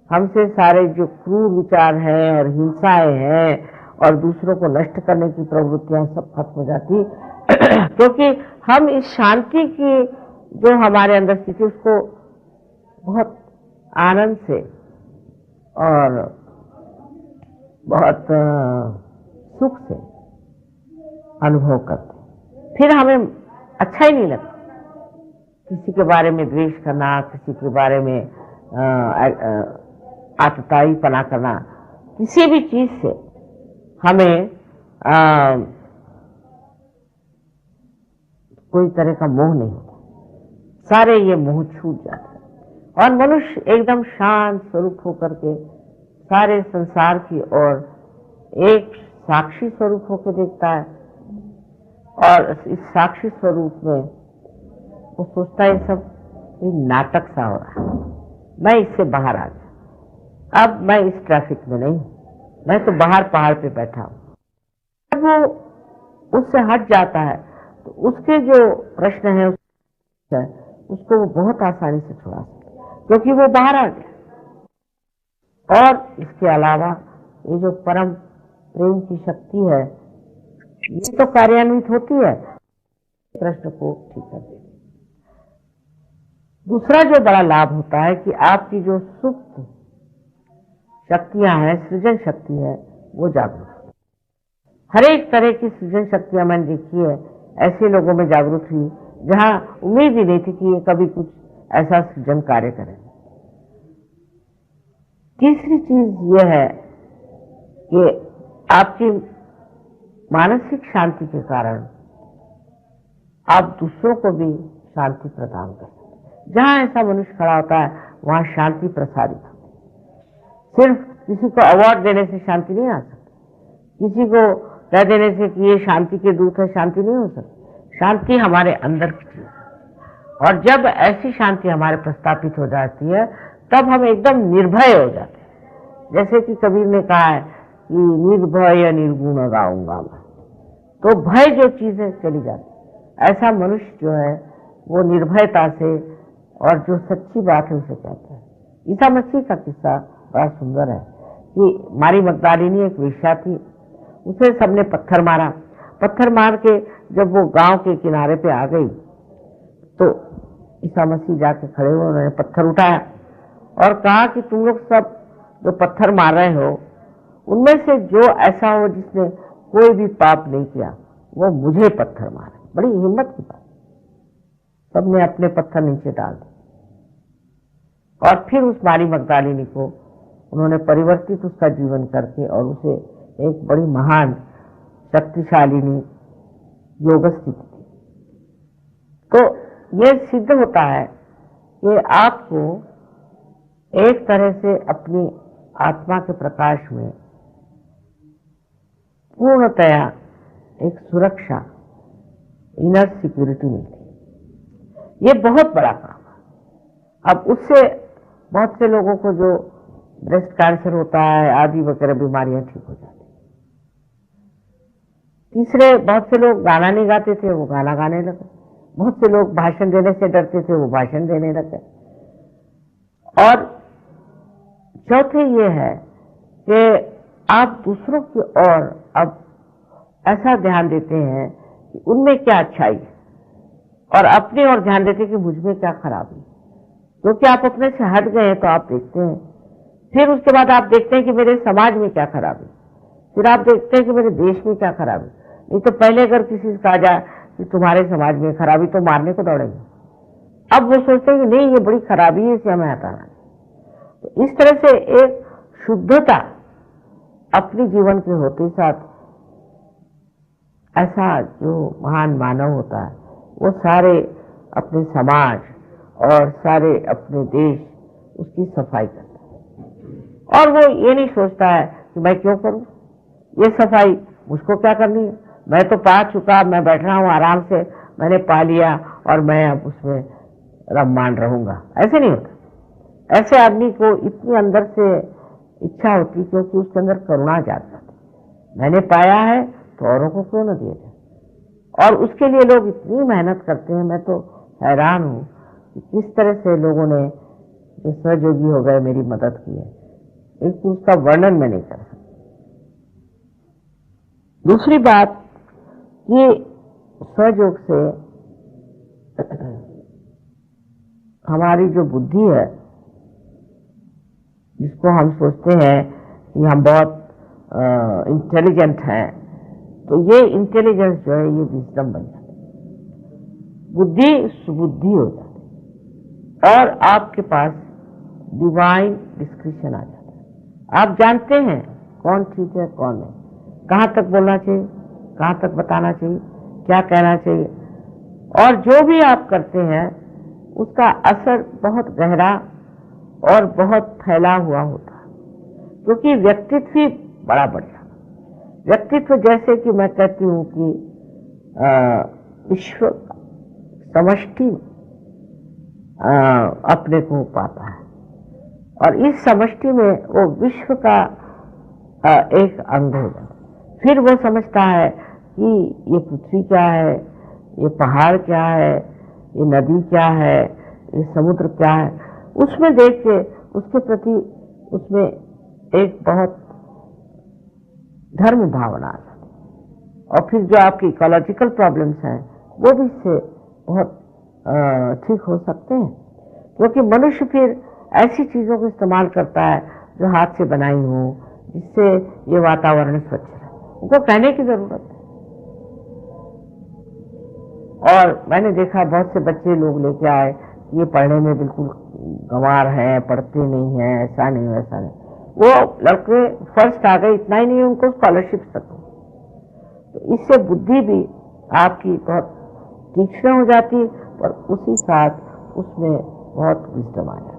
हमसे सारे जो क्रूर विचार हैं और हिंसाएं हैं और दूसरों को नष्ट करने की प्रवृत्तियां सब खत्म हो जाती क्योंकि हम इस शांति की जो हमारे अंदर स्थिति उसको बहुत आनंद से और बहुत सुख से अनुभव करते। फिर हमें अच्छा ही नहीं लगता किसी के बारे में द्वेष करना, किसी के बारे में आतताईपना करना, किसी भी चीज से हमें कोई तरह का मोह नहीं होता। सारे ये मोह छूट जाते हैं और मनुष्य एकदम शांत स्वरूप होकर के सारे संसार की ओर एक साक्षी स्वरूप होकर देखता है, और इस साक्षी स्वरूप में वो सोचता है सब ये नाटक सा हो रहा है, मैं इससे बाहर आ गया, अब मैं इस ट्रैफिक में नहीं, मैं तो बाहर पहाड़ पे बैठा हूं। जब वो उससे हट जाता है तो उसके जो प्रश्न है उसको वो बहुत आसानी से छुड़ा सकता है, क्योंकि वो बाहर आ गया। और इसके अलावा ये जो परम प्रेम की शक्ति है ये तो कार्यान्वित होती है, प्रश्न को ठीक कर देती। दूसरा जो बड़ा लाभ होता है कि आपकी जो सुप्त शक्तियां हैं, सृजन शक्ति है, वो जागरूक। हर एक तरह की सृजन शक्तियां मैंने देखी है ऐसे लोगों में जागरूक हुई जहां उम्मीद ही नहीं थी कि ये कभी कुछ ऐसा सृजन कार्य करें। तीसरी चीज यह है कि आपकी मानसिक शांति के कारण आप दूसरों को भी शांति प्रदान करते हैं। जहां ऐसा मनुष्य खड़ा होता है वहां शांति प्रसारित होती है। सिर्फ किसी को अवार्ड देने से शांति नहीं आ सकती, किसी को कह देने से कि ये शांति के दूत है, शांति नहीं हो सकती। शांति हमारे अंदर की चीज है, और जब ऐसी शांति हमारे प्रस्थापित हो जाती है तब हम एकदम निर्भय हो जाते हैं। जैसे कि कबीर ने कहा है कि निर्भय निर्गुण गाऊंगा मैं, तो भय जो चीज है चली जाती। ऐसा मनुष्य जो है वो निर्भयता से और जो सच्ची बात है उसे कहता है। ईसा मसीह का किस्सा बड़ा सुंदर है कि मारी मगदलिनी एक वेश्या थी, उसे सबने पत्थर मारा। पत्थर मार के जब वो गांव के किनारे पे आ गई तो ईसा मसीह जाके खड़े हुए, उन्होंने पत्थर उठाया और कहा कि तुम लोग सब जो पत्थर मार रहे हो, उनमें से जो ऐसा हो जिसने कोई भी पाप नहीं किया, वो मुझे पत्थर मारे। बड़ी हिम्मत की बात। सबने अपने पत्थर नीचे डाल दिए और फिर उस मारी मगदलिनी को उन्होंने परिवर्तित उसका जीवन करके और उसे एक बड़ी महान शक्तिशालिनी योग स्थिति थी। तो ये सिद्ध होता है कि आपको एक तरह से अपनी आत्मा के प्रकाश में पूर्णतया एक सुरक्षा, इनर सिक्योरिटी मिलती। ये बहुत बड़ा काम है। अब उससे बहुत से लोगों को जो ब्रेस्ट कैंसर होता है आदि वगैरह बीमारियां ठीक हो जाती। तीसरे, बहुत से लोग गाना नहीं गाते थे, वो गाना गाने लगे। बहुत से लोग भाषण देने से डरते थे, वो भाषण देने लगे। और चौथे ये है कि आप दूसरों की ओर अब ऐसा ध्यान देते हैं कि उनमें क्या अच्छाई है और अपनी ओर ध्यान देते हैं कि मुझ में क्या खराबी। क्योंकि आप अपने से हट गए तो आप देखते हैं, फिर उसके बाद आप देखते हैं कि मेरे समाज में क्या खराबी, फिर आप देखते हैं कि मेरे देश में क्या खराबी। नहीं तो पहले अगर किसी से कहा जाए कि तुम्हारे समाज में खराबी, तो मारने को दौड़ेंगे। अब वो सोचते हैं कि नहीं, ये बड़ी खराबी है, इसे हमें हटाना है। तो इस तरह से एक शुद्धता अपने जीवन के होते साथ ऐसा जो महान मानव होता है वो सारे अपने समाज और सारे अपने देश उसकी सफाई करता है। और वो ये नहीं सोचता है कि मैं क्यों करूं, ये सफाई मुझको क्या करनी है, मैं तो पा चुका, मैं बैठ रहा हूं आराम से, मैंने पा लिया और मैं अब उसमें रममान रहूंगा। ऐसे नहीं होता। ऐसे आदमी को इतनी अंदर से इच्छा होती क्योंकि उसके अंदर करुणा जागती है। मैंने पाया है तो औरों को क्यों न दिया जाए। और उसके लिए लोग इतनी मेहनत करते हैं। मैं तो हैरान हूं कि किस तरह से लोगों ने जो सहयोगी हो गए मेरी मदद की है, एक उसका वर्णन मैं नहीं कर सकता। दूसरी बात, ये सहयोग से हमारी जो बुद्धि है, जिसको हम सोचते हैं कि हम बहुत इंटेलिजेंट हैं, तो ये इंटेलिजेंस जो है ये विजडम बन जाती है, बुद्धि सुबुद्धि हो जाती है और आपके पास डिवाइन डिस्क्रिप्शन आ जाता है। आप जानते हैं कौन ठीक है कौन नहीं, कहाँ तक बोलना चाहिए, कहाँ तक बताना चाहिए, क्या कहना चाहिए। और जो भी आप करते हैं उसका असर बहुत गहरा और बहुत फैला हुआ होता है, क्योंकि व्यक्तित्व ही बड़ा बढ़िया। व्यक्तित्व जैसे कि मैं कहती हूँ कि विश्व समष्टि अपने को पाता है और इस समष्टि में वो विश्व का एक अंग हो जाता है। फिर वो समझता है कि ये पृथ्वी क्या है, ये पहाड़ क्या है, ये नदी क्या है, ये समुद्र क्या है। उसमें देख के उसके प्रति उसमें एक बहुत धर्म भावना आ जाती है। और फिर जो आपकी इकोलॉजिकल प्रॉब्लम्स हैं वो भी इससे बहुत ठीक हो सकते हैं, क्योंकि मनुष्य फिर ऐसी चीजों को इस्तेमाल करता है जो हाथ से बनाई हो, जिससे ये वातावरण स्वच्छ रहे। उनको कहने की जरूरत है। और मैंने देखा बहुत से बच्चे लोग लेके आए, ये पढ़ने में बिल्कुल गंवार हैं, पढ़ते नहीं हैं, ऐसा नहीं वैसा नहीं। वो लड़के फर्स्ट आ गए, इतना ही नहीं, उनको स्कॉलरशिप तक। तो इससे बुद्धि भी आपकी बहुत तीक्ष्ण हो जाती और उसी साथ उसमें बहुत विजडम आ जाती।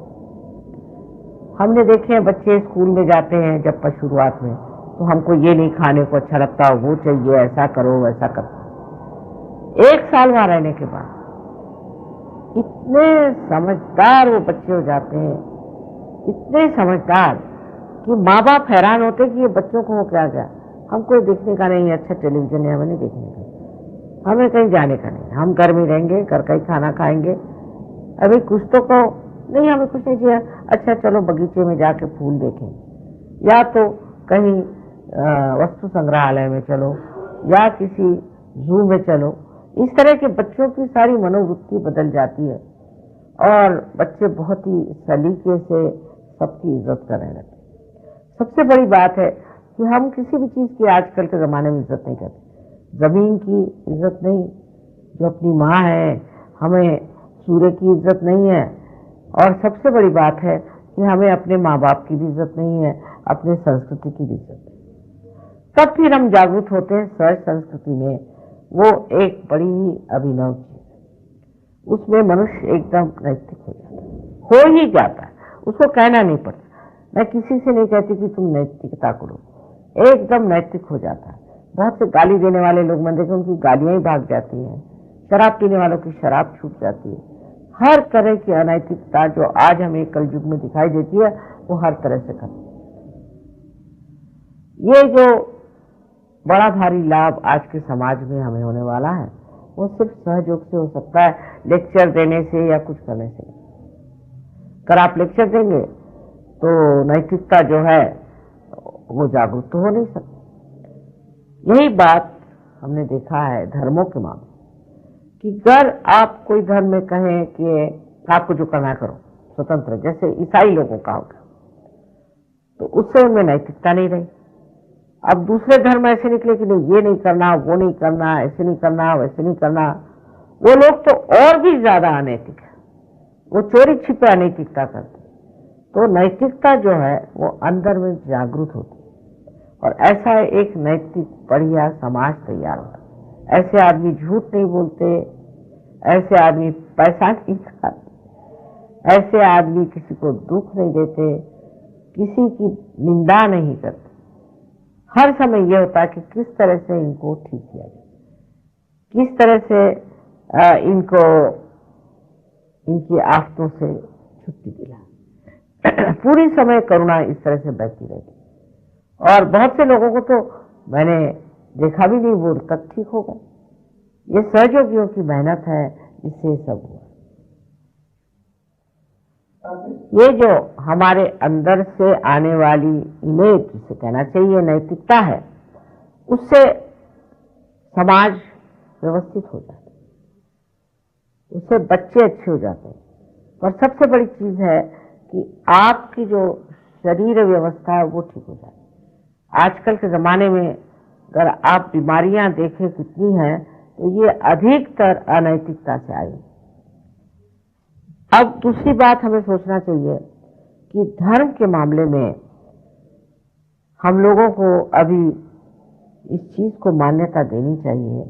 हमने देखे हैं बच्चे स्कूल में जाते हैं जब पर शुरुआत में, तो हमको ये नहीं खाने को अच्छा लगता, वो चाहिए, ऐसा करो वैसा करो। 1 साल वहां रहने के बाद इतने समझदार वो बच्चे हो जाते हैं, इतने समझदार कि माँ बाप हैरान होते कि ये बच्चों को हो क्या गया। हमको देखने का नहीं है, अच्छा टेलीविजन है, हमें नहीं देखने का, हमें कहीं जाने का नहीं, हम घर में रहेंगे, घर का ही खाना खाएंगे। अभी कुछ तो कहो, नहीं हमें कुछ नहीं चाहिए, अच्छा चलो बगीचे में जाके फूल देखें, या तो कहीं वस्तु संग्रहालय में चलो, या किसी जू में चलो, इस तरह के बच्चों की सारी मनोवृत्ति बदल जाती है और बच्चे बहुत ही सलीके से सबकी इज्जत करने लगते। सबसे बड़ी बात है कि हम किसी भी चीज की आजकल के जमाने में इज्जत नहीं करते। जमीन की इज्जत नहीं, जो अपनी माँ है, हमें सूर्य की इज्जत नहीं है, और सबसे बड़ी बात है कि हमें अपने माँ बाप की भी इज्जत नहीं है, अपने संस्कृति की भी इज्जत नहीं। तब फिर हम जागरूक होते हैं सहज संस्कृति में। वो एक बड़ी ही अभिनव चीज है, उसमें मनुष्य एकदम नैतिक हो जाता है, हो ही जाता है, उसको कहना नहीं पड़ता। मैं किसी से नहीं कहती कि तुम नैतिकता करो, एकदम नैतिक हो जाता है। बहुत से गाली देने वाले लोग मैंने देखे, उनकी गालियां ही भाग जाती हैं। शराब पीने वालों की शराब छूट जाती है। हर तरह की अनैतिकता जो आज हमें कलयुग में दिखाई देती है, वो हर तरह से खत्म। ये जो बड़ा भारी लाभ आज के समाज में हमें होने वाला है, वो सिर्फ सहयोग से हो सकता है, लेक्चर देने से या कुछ करने से। अगर आप लेक्चर देंगे तो नैतिकता जो है वो जागरूक तो हो नहीं सकती। यही बात हमने देखा है धर्मों के मामले कि अगर आप कोई धर्म में कहें कि आपको जो करना करो, स्वतंत्र, जैसे ईसाई लोगों का होगा, तो उससे उनमें नैतिकता नहीं रही। अब दूसरे धर्म ऐसे निकले कि नहीं, ये नहीं करना, वो नहीं करना, ऐसे नहीं करना, वैसे नहीं करना। वो लोग तो और भी ज्यादा अनैतिक है, वो चोरी छिपे अनैतिकता करते। तो नैतिकता जो है वो अंदर में जागरूक होती है और ऐसा एक नैतिक बढ़िया समाज तैयार होता है। ऐसे आदमी झूठ नहीं बोलते, ऐसे आदमी पैसा नहीं खाते, ऐसे आदमी किसी को दुख नहीं देते, किसी की निंदा नहीं करते। हर समय यह होता है कि किस तरह से इनको ठीक किया जाए, किस तरह से इनको इनकी आफतों से छुट्टी दिलाए। पूरी समय करुणा इस तरह से बहती रहती। और बहुत से लोगों को तो मैंने देखा भी नहीं, वो तक ठीक हो गए। ये सहयोगियों की मेहनत है, इससे सब हुआ। ये जो हमारे अंदर से आने वाली इमेज, जिसे कहना चाहिए नैतिकता है, उससे समाज व्यवस्थित हो जाता है, उससे बच्चे अच्छे हो जाते हैं। और सबसे बड़ी चीज है कि आपकी जो शरीर व्यवस्था है वो ठीक हो जाती है। आजकल के जमाने में अगर आप बीमारियां देखें कितनी हैं, तो ये अधिकतर अनैतिकता से आई। अब दूसरी बात हमें सोचना चाहिए कि धर्म के मामले में हम लोगों को अभी इस चीज को मान्यता देनी चाहिए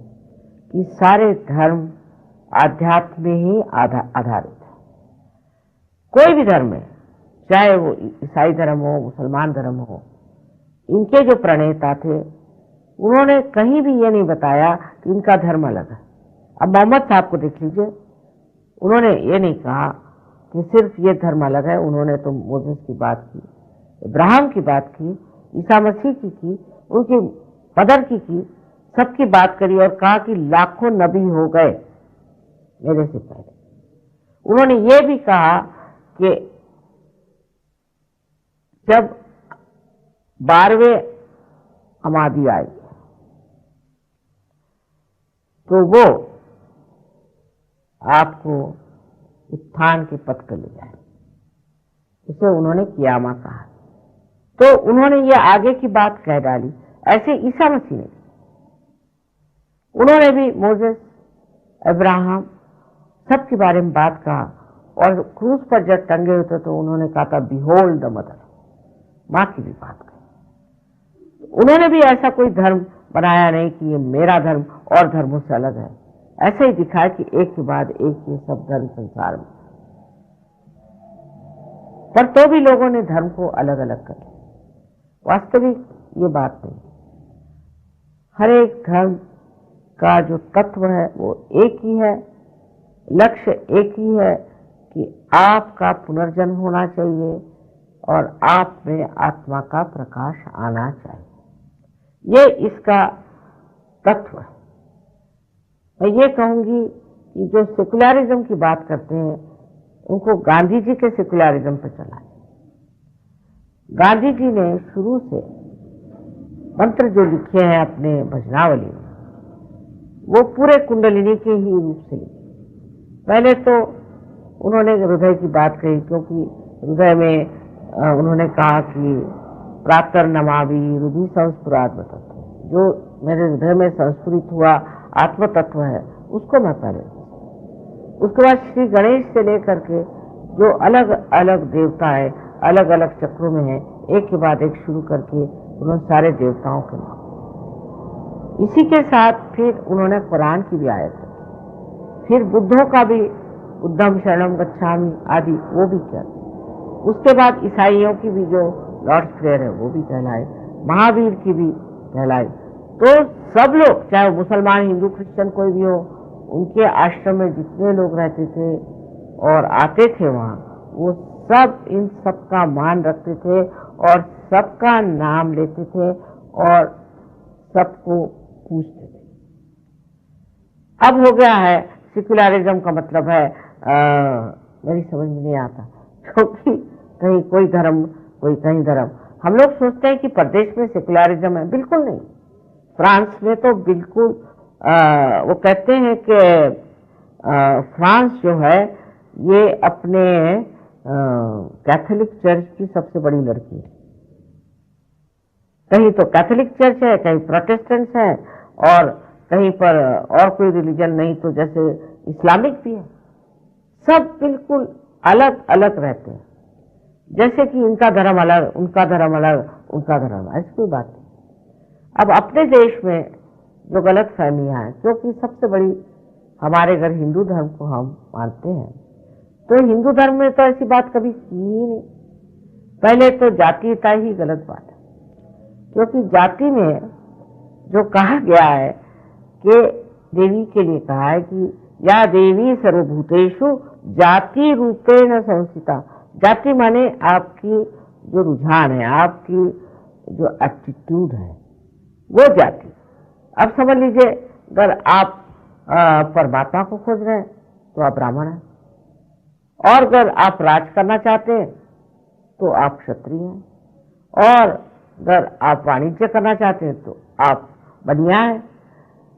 कि सारे धर्म आध्यात्म में ही आधारित है। कोई भी धर्म है, चाहे वो ईसाई धर्म हो, मुसलमान धर्म हो, इनके जो प्रणेता थे उन्होंने कहीं भी ये नहीं बताया कि इनका धर्म अलग है। अब मोहम्मद साहब को देख लीजिए, उन्होंने ये नहीं कहा कि सिर्फ ये धर्म अलग है। उन्होंने तो मोसेस की बात की, इब्राहिम की बात की, ईसा मसीह की, उनकी मदर की, सबकी बात करी और कहा कि लाखों नबी हो गए मेरे से पहले। उन्होंने ये भी कहा कि जब 12वें हमादी आई तो वो आपको उत्थान के पथ पर ले जाए, उसे उन्होंने कियामा कहा। तो उन्होंने ये आगे की बात कह डाली। ऐसे ईसा मसीह ने, उन्होंने भी मोसेस, अब्राहम सबके बारे में बात कहा। और क्रूस पर जब टंगे होते तो उन्होंने कहा था बिहोल्ड द मदर, मां की भी बात कही। उन्होंने भी ऐसा कोई धर्म बनाया नहीं कि ये मेरा धर्म और धर्मों से अलग है। ऐसे ही दिखाया कि एक के बाद एक ये सब धर्म संसार में, पर तो भी लोगों ने धर्म को अलग अलग कर लिया। वास्तविक ये बात नहीं। हर एक धर्म का जो तत्व है वो एक ही है, लक्ष्य एक ही है कि आपका पुनर्जन्म होना चाहिए और आप में आत्मा का प्रकाश आना चाहिए। ये इसका तत्व है। मैं ये कहूंगी कि जो सेकुलरिज्म की बात करते हैं उनको गांधी जी के सेकुलरिज्म पर चला है। गांधी जी ने शुरू से मंत्र जो लिखे हैं अपने भजनावली में, वो पूरे कुंडलिनी के ही रूप से लिखी। पहले तो उन्होंने हृदय की बात कही, क्योंकि हृदय में उन्होंने कहा कि प्रातर नमावि हृदय संस्फुरात्म तत्व, जो मेरे हृदय में संस्फुरित हुआ आत्म तत्व है उसको मैं पहले। उसके बाद श्री गणेश से लेकर के जो अलग अलग देवता है, अलग अलग चक्रों में है, एक के बाद एक शुरू करके उन्होंने सारे देवताओं के नाम। इसी के साथ फिर उन्होंने कुरान की भी आयत रखी, फिर बुद्धों का भी बुद्धम शरणम गच्छामि आदि वो भी किया। उसके बाद ईसाइयों की भी जो लॉर्ड्स प्रेयर है वो भी कहलाए, महावीर की भी कहलाए। तो सब लोग, चाहे मुसलमान, हिंदू, क्रिश्चियन कोई भी हो, उनके आश्रम में जितने लोग रहते थे और आते थे वहाँ, वो सब इन सब का मान रखते थे और सबका नाम लेते थे और सबको पूछते थे। अब हो गया है सेक्युलरिज्म का मतलब है मेरी समझ में नहीं आता, क्योंकि कहीं कोई धर्म कोई कहीं धर्म। हम लोग सोचते हैं कि प्रदेश में सेक्युलरिज्म है, बिल्कुल नहीं। फ्रांस में तो बिल्कुल वो कहते हैं कि फ्रांस जो है ये अपने कैथोलिक चर्च की सबसे बड़ी लड़की है। कहीं तो कैथोलिक चर्च है, कहीं प्रोटेस्टेंट्स है, और कहीं पर और कोई रिलीजन नहीं तो जैसे इस्लामिक भी है। सब बिल्कुल अलग अलग रहते हैं, जैसे कि इनका धर्म अलग, उनका धर्म अलग, उनका धर्म, ऐसी कोई बात नहीं। अब अपने देश में जो गलत फहमियां हैं, क्योंकि सबसे बड़ी हमारे घर हिंदू धर्म को हम मानते हैं, तो हिंदू धर्म में तो ऐसी बात कभी की ही नहीं। पहले तो जातीयता ही गलत बात है, क्योंकि जाति में जो कहा गया है कि देवी के लिए कहा है कि या देवी सर्वभूतेषु जाति रूपेण संस्थिता। जाति माने आपकी जो रुझान है, आपकी जो एटीट्यूड है, वो जाति। अब समझ लीजिए, अगर आप परमात्मा को खोज रहे हैं तो आप ब्राह्मण हैं, और अगर आप राज करना चाहते हैं तो आप क्षत्रिय हैं, और अगर आप वाणिज्य करना चाहते हैं तो आप बनिया हैं,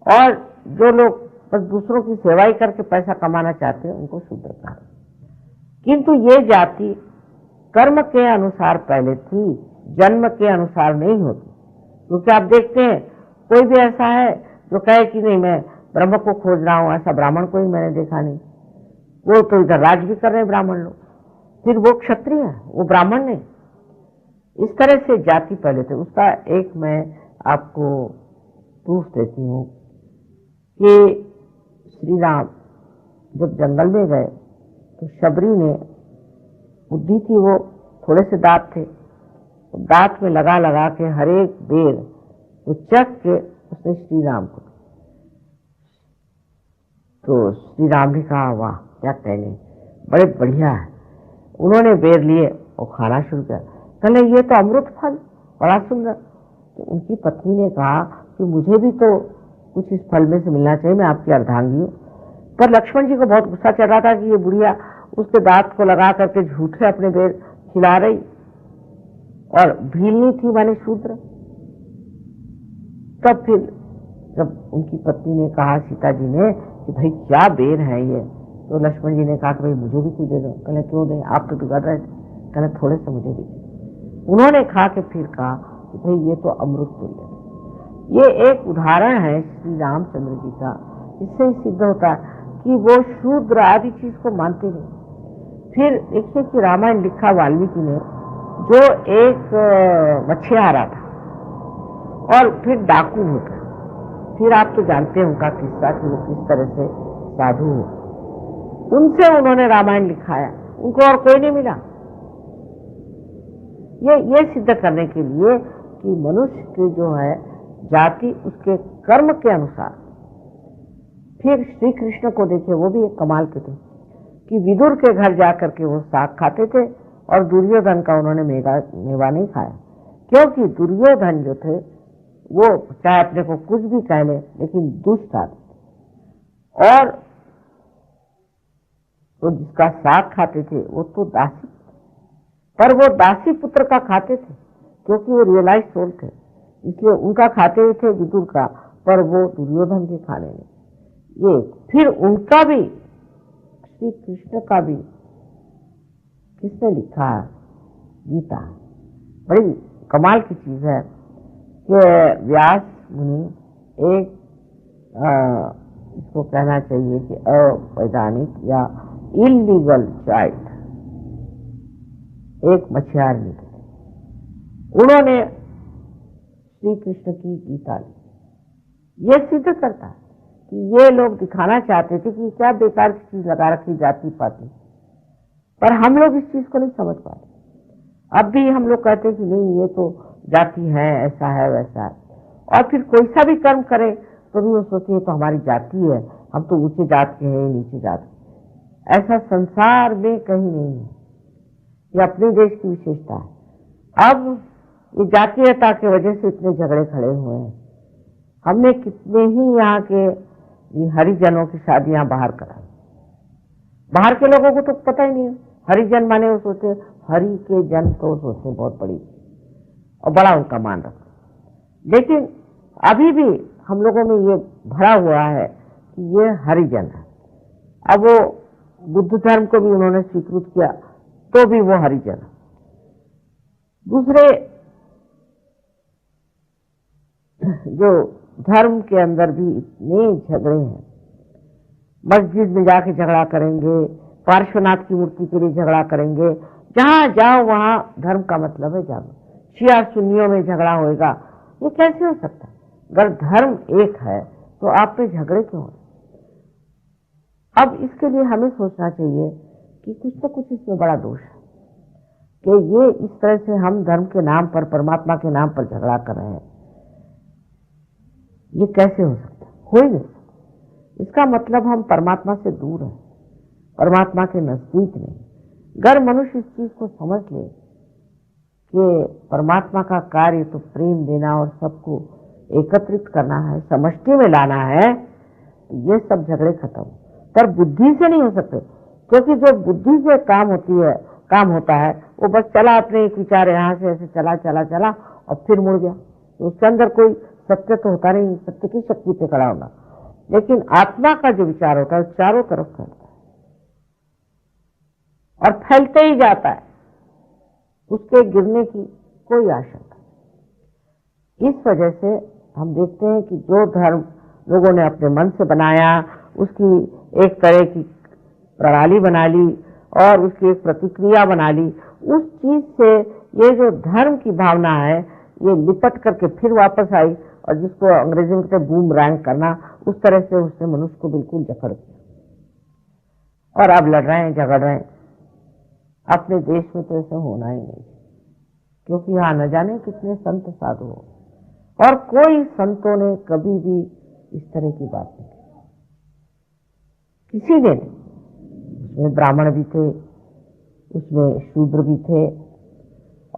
और जो लोग बस दूसरों की सेवा ही करके पैसा कमाना चाहते हैं उनको शूद्र कहा। किंतु ये जाति कर्म के अनुसार पहले थी, जन्म के अनुसार नहीं होती। क्योंकि आप देखते हैं कोई भी ऐसा है जो कहे कि नहीं मैं ब्रह्म को खोज रहा हूं, ऐसा ब्राह्मण कोई मैंने देखा नहीं। वो तो इधर राज भी कर रहे हैं ब्राह्मण लोग, फिर वो क्षत्रिय है, वो ब्राह्मण नहीं। इस तरह से जाति पहले थे। उसका एक मैं आपको प्रूफ देती हूँ कि श्री राम जब जंगल में गए तो शबरी ने बुद्धि थी, वो थोड़े से दांत थे, दांत में लगा लगा के हर एक बेर वो चख के उसने श्री राम को, तो श्री राम ने कहा वाह क्या कहने, बड़े बढ़िया है। उन्होंने बेर लिए और खाना शुरू किया, कहने ये तो अमृत फल, बड़ा सुंदर। तो उनकी पत्नी ने कहा कि मुझे भी तो कुछ इस फल में से मिलना चाहिए, मैं आपकी अर्धांगी हूँ। पर लक्ष्मण जी को बहुत गुस्सा चढ़ रहा था कि ये बुढ़िया उसके दांत को लगा करके झूठे अपने बेर खिला रही, और भीलनी थी माने शूद्र। तब फिर जब उनकी पत्नी ने कहा सीता जी ने कि भाई क्या बेर है ये, तो लक्ष्मण जी ने कहा कि भाई मुझे भी कुछ दे दो। कहले क्यों दे, आप तो बिगड़ रहे थे। कहले थोड़े से मुझे भी। उन्होंने खा के फिर कहा कि भाई ये तो अमृत तुल्य है। ये एक उदाहरण है श्री रामचंद्र जी का। इससे ही सिद्ध होता है कि वो शूद्र आदि चीज को मानते नहीं। फिर देखिए कि रामायण लिखा वाल्मीकि ने, जो एक मछुआरा था और फिर डाकू हो गया। फिर आप तो जानते हैं उनका किस्सा कि वो किस तरह से साधु हो, उनसे उन्होंने रामायण लिखाया, उनको और कोई नहीं मिला। ये सिद्ध करने के लिए कि मनुष्य की जो है जाति उसके कर्म के अनुसार। फिर श्री कृष्ण को देखिए, वो भी एक कमाल के थे कि विदुर के घर जाकर के वो साग खाते थे और दुर्योधन का उन्होंने मेवा नहीं खाया, क्योंकि दुर्योधन जो थे वो चाहे अपने को कुछ भी कह ले लेकिन दुष्ट आदमी, और तो जिसका साग खाते थे वो तो दासी, पर वो दासी पुत्र का खाते थे क्योंकि वो रियलाइज सोल थे, इसलिए उनका खाते थे विदुर का, पर वो दुर्योधन के खाने नहीं। ये फिर उनका भी, श्री कृष्ण का भी किसने लिखा? गीता। बड़ी कमाल की चीज है कि व्यास मुनि एक इसको कहना चाहिए कि अवैधानिक या इलीगल चाइल्ड, एक मछुआर निकले, उन्होंने श्री कृष्ण की गीता ली। ये सिद्ध करता है कि ये लोग दिखाना चाहते थे कि क्या बेकार की चीज लगा रखी जाति पाति, पर हम लोग इस चीज को नहीं समझ पाते। अब भी हम लोग कहते हैं कि नहीं ये तो जाति है, ऐसा है वैसा है, और फिर कोई सा भी कर्म करे तो भी वो सोचते हैं तो हमारी जाति है, हम तो ऊंचे जात के हैं नीचे जात के। ऐसा संसार में कहीं नहीं है, ये अपने देश की विशेषता है। अब ये जातीयता की वजह से इतने झगड़े खड़े हुए हैं। हमने कितने ही यहाँ के हरिजनों की शादियां बाहर कराई। बाहर के लोगों को तो पता ही नहीं है, हरिजन माने वो सोचते हरि के जन, तो सोचते बहुत बड़ी और बड़ा उनका मान रखते। लेकिन अभी भी हम लोगों में ये भरा हुआ है कि ये हरिजन है। अब वो बुद्ध धर्म को भी उन्होंने स्वीकृत किया तो भी वो हरिजन है। दूसरे जो धर्म के अंदर भी इतने झगड़े हैं, मस्जिद में जाके झगड़ा करेंगे, पार्श्वनाथ की मूर्ति के लिए झगड़ा करेंगे, जहां जाओ वहां धर्म का मतलब है जाओ, शिया सुन्नियों में झगड़ा होएगा। ये कैसे हो सकता है? अगर धर्म एक है तो आप पे झगड़े क्यों हैं? अब इसके लिए हमें सोचना चाहिए कि कुछ तो कुछ इसमें बड़ा दोष है कि ये इस तरह से हम धर्म के नाम पर, परमात्मा के नाम पर झगड़ा कर रहे हैं। ये कैसे हो सकता है? हो ही नहीं सकता। इसका मतलब हम परमात्मा से दूर हैं, परमात्मा के नजदीक नहीं। अगर मनुष्य इस चीज को समझ ले कि परमात्मा का कार्य तो प्रेम देना और सबको एकत्रित करना है, समष्टि में लाना है, तो ये सब झगड़े खत्म। पर बुद्धि से नहीं हो सकते, क्योंकि जो बुद्धि से काम होता है वो बस चला, अपने एक विचार यहाँ से ऐसे चला चला चला और फिर मुड़ गया, तो उसके अंदर कोई सत्य तो होता नहीं, सत्य की शक्ति पे खड़ा होना। लेकिन आत्मा का जो विचार होता है चारों तरफ फैलता है और फैलते ही जाता है, उसके गिरने की कोई आशंका नहीं। इस वजह से हम देखते हैं कि जो धर्म लोगों ने अपने मन से बनाया, उसकी एक तरह की प्रणाली बना ली और उसकी एक प्रतिक्रिया बना ली, उस चीज से ये जो धर्म की भावना है ये लिपट करके फिर वापस आई, और जिसको अंग्रेजी में कहते हैं बूमरैंग करना, उस तरह से उसने मनुष्य को बिल्कुल जकड़ दिया और अब लड़ रहे हैं, झगड़ रहे हैं। अपने देश में तो ऐसा होना ही नहीं, क्योंकि यहाँ न जाने कितने संत साधु हो, और कोई संतों ने कभी भी इस तरह की बात नहीं की, किसी ने नहीं। उसमें ब्राह्मण भी थे, उसमें शूद्र भी थे,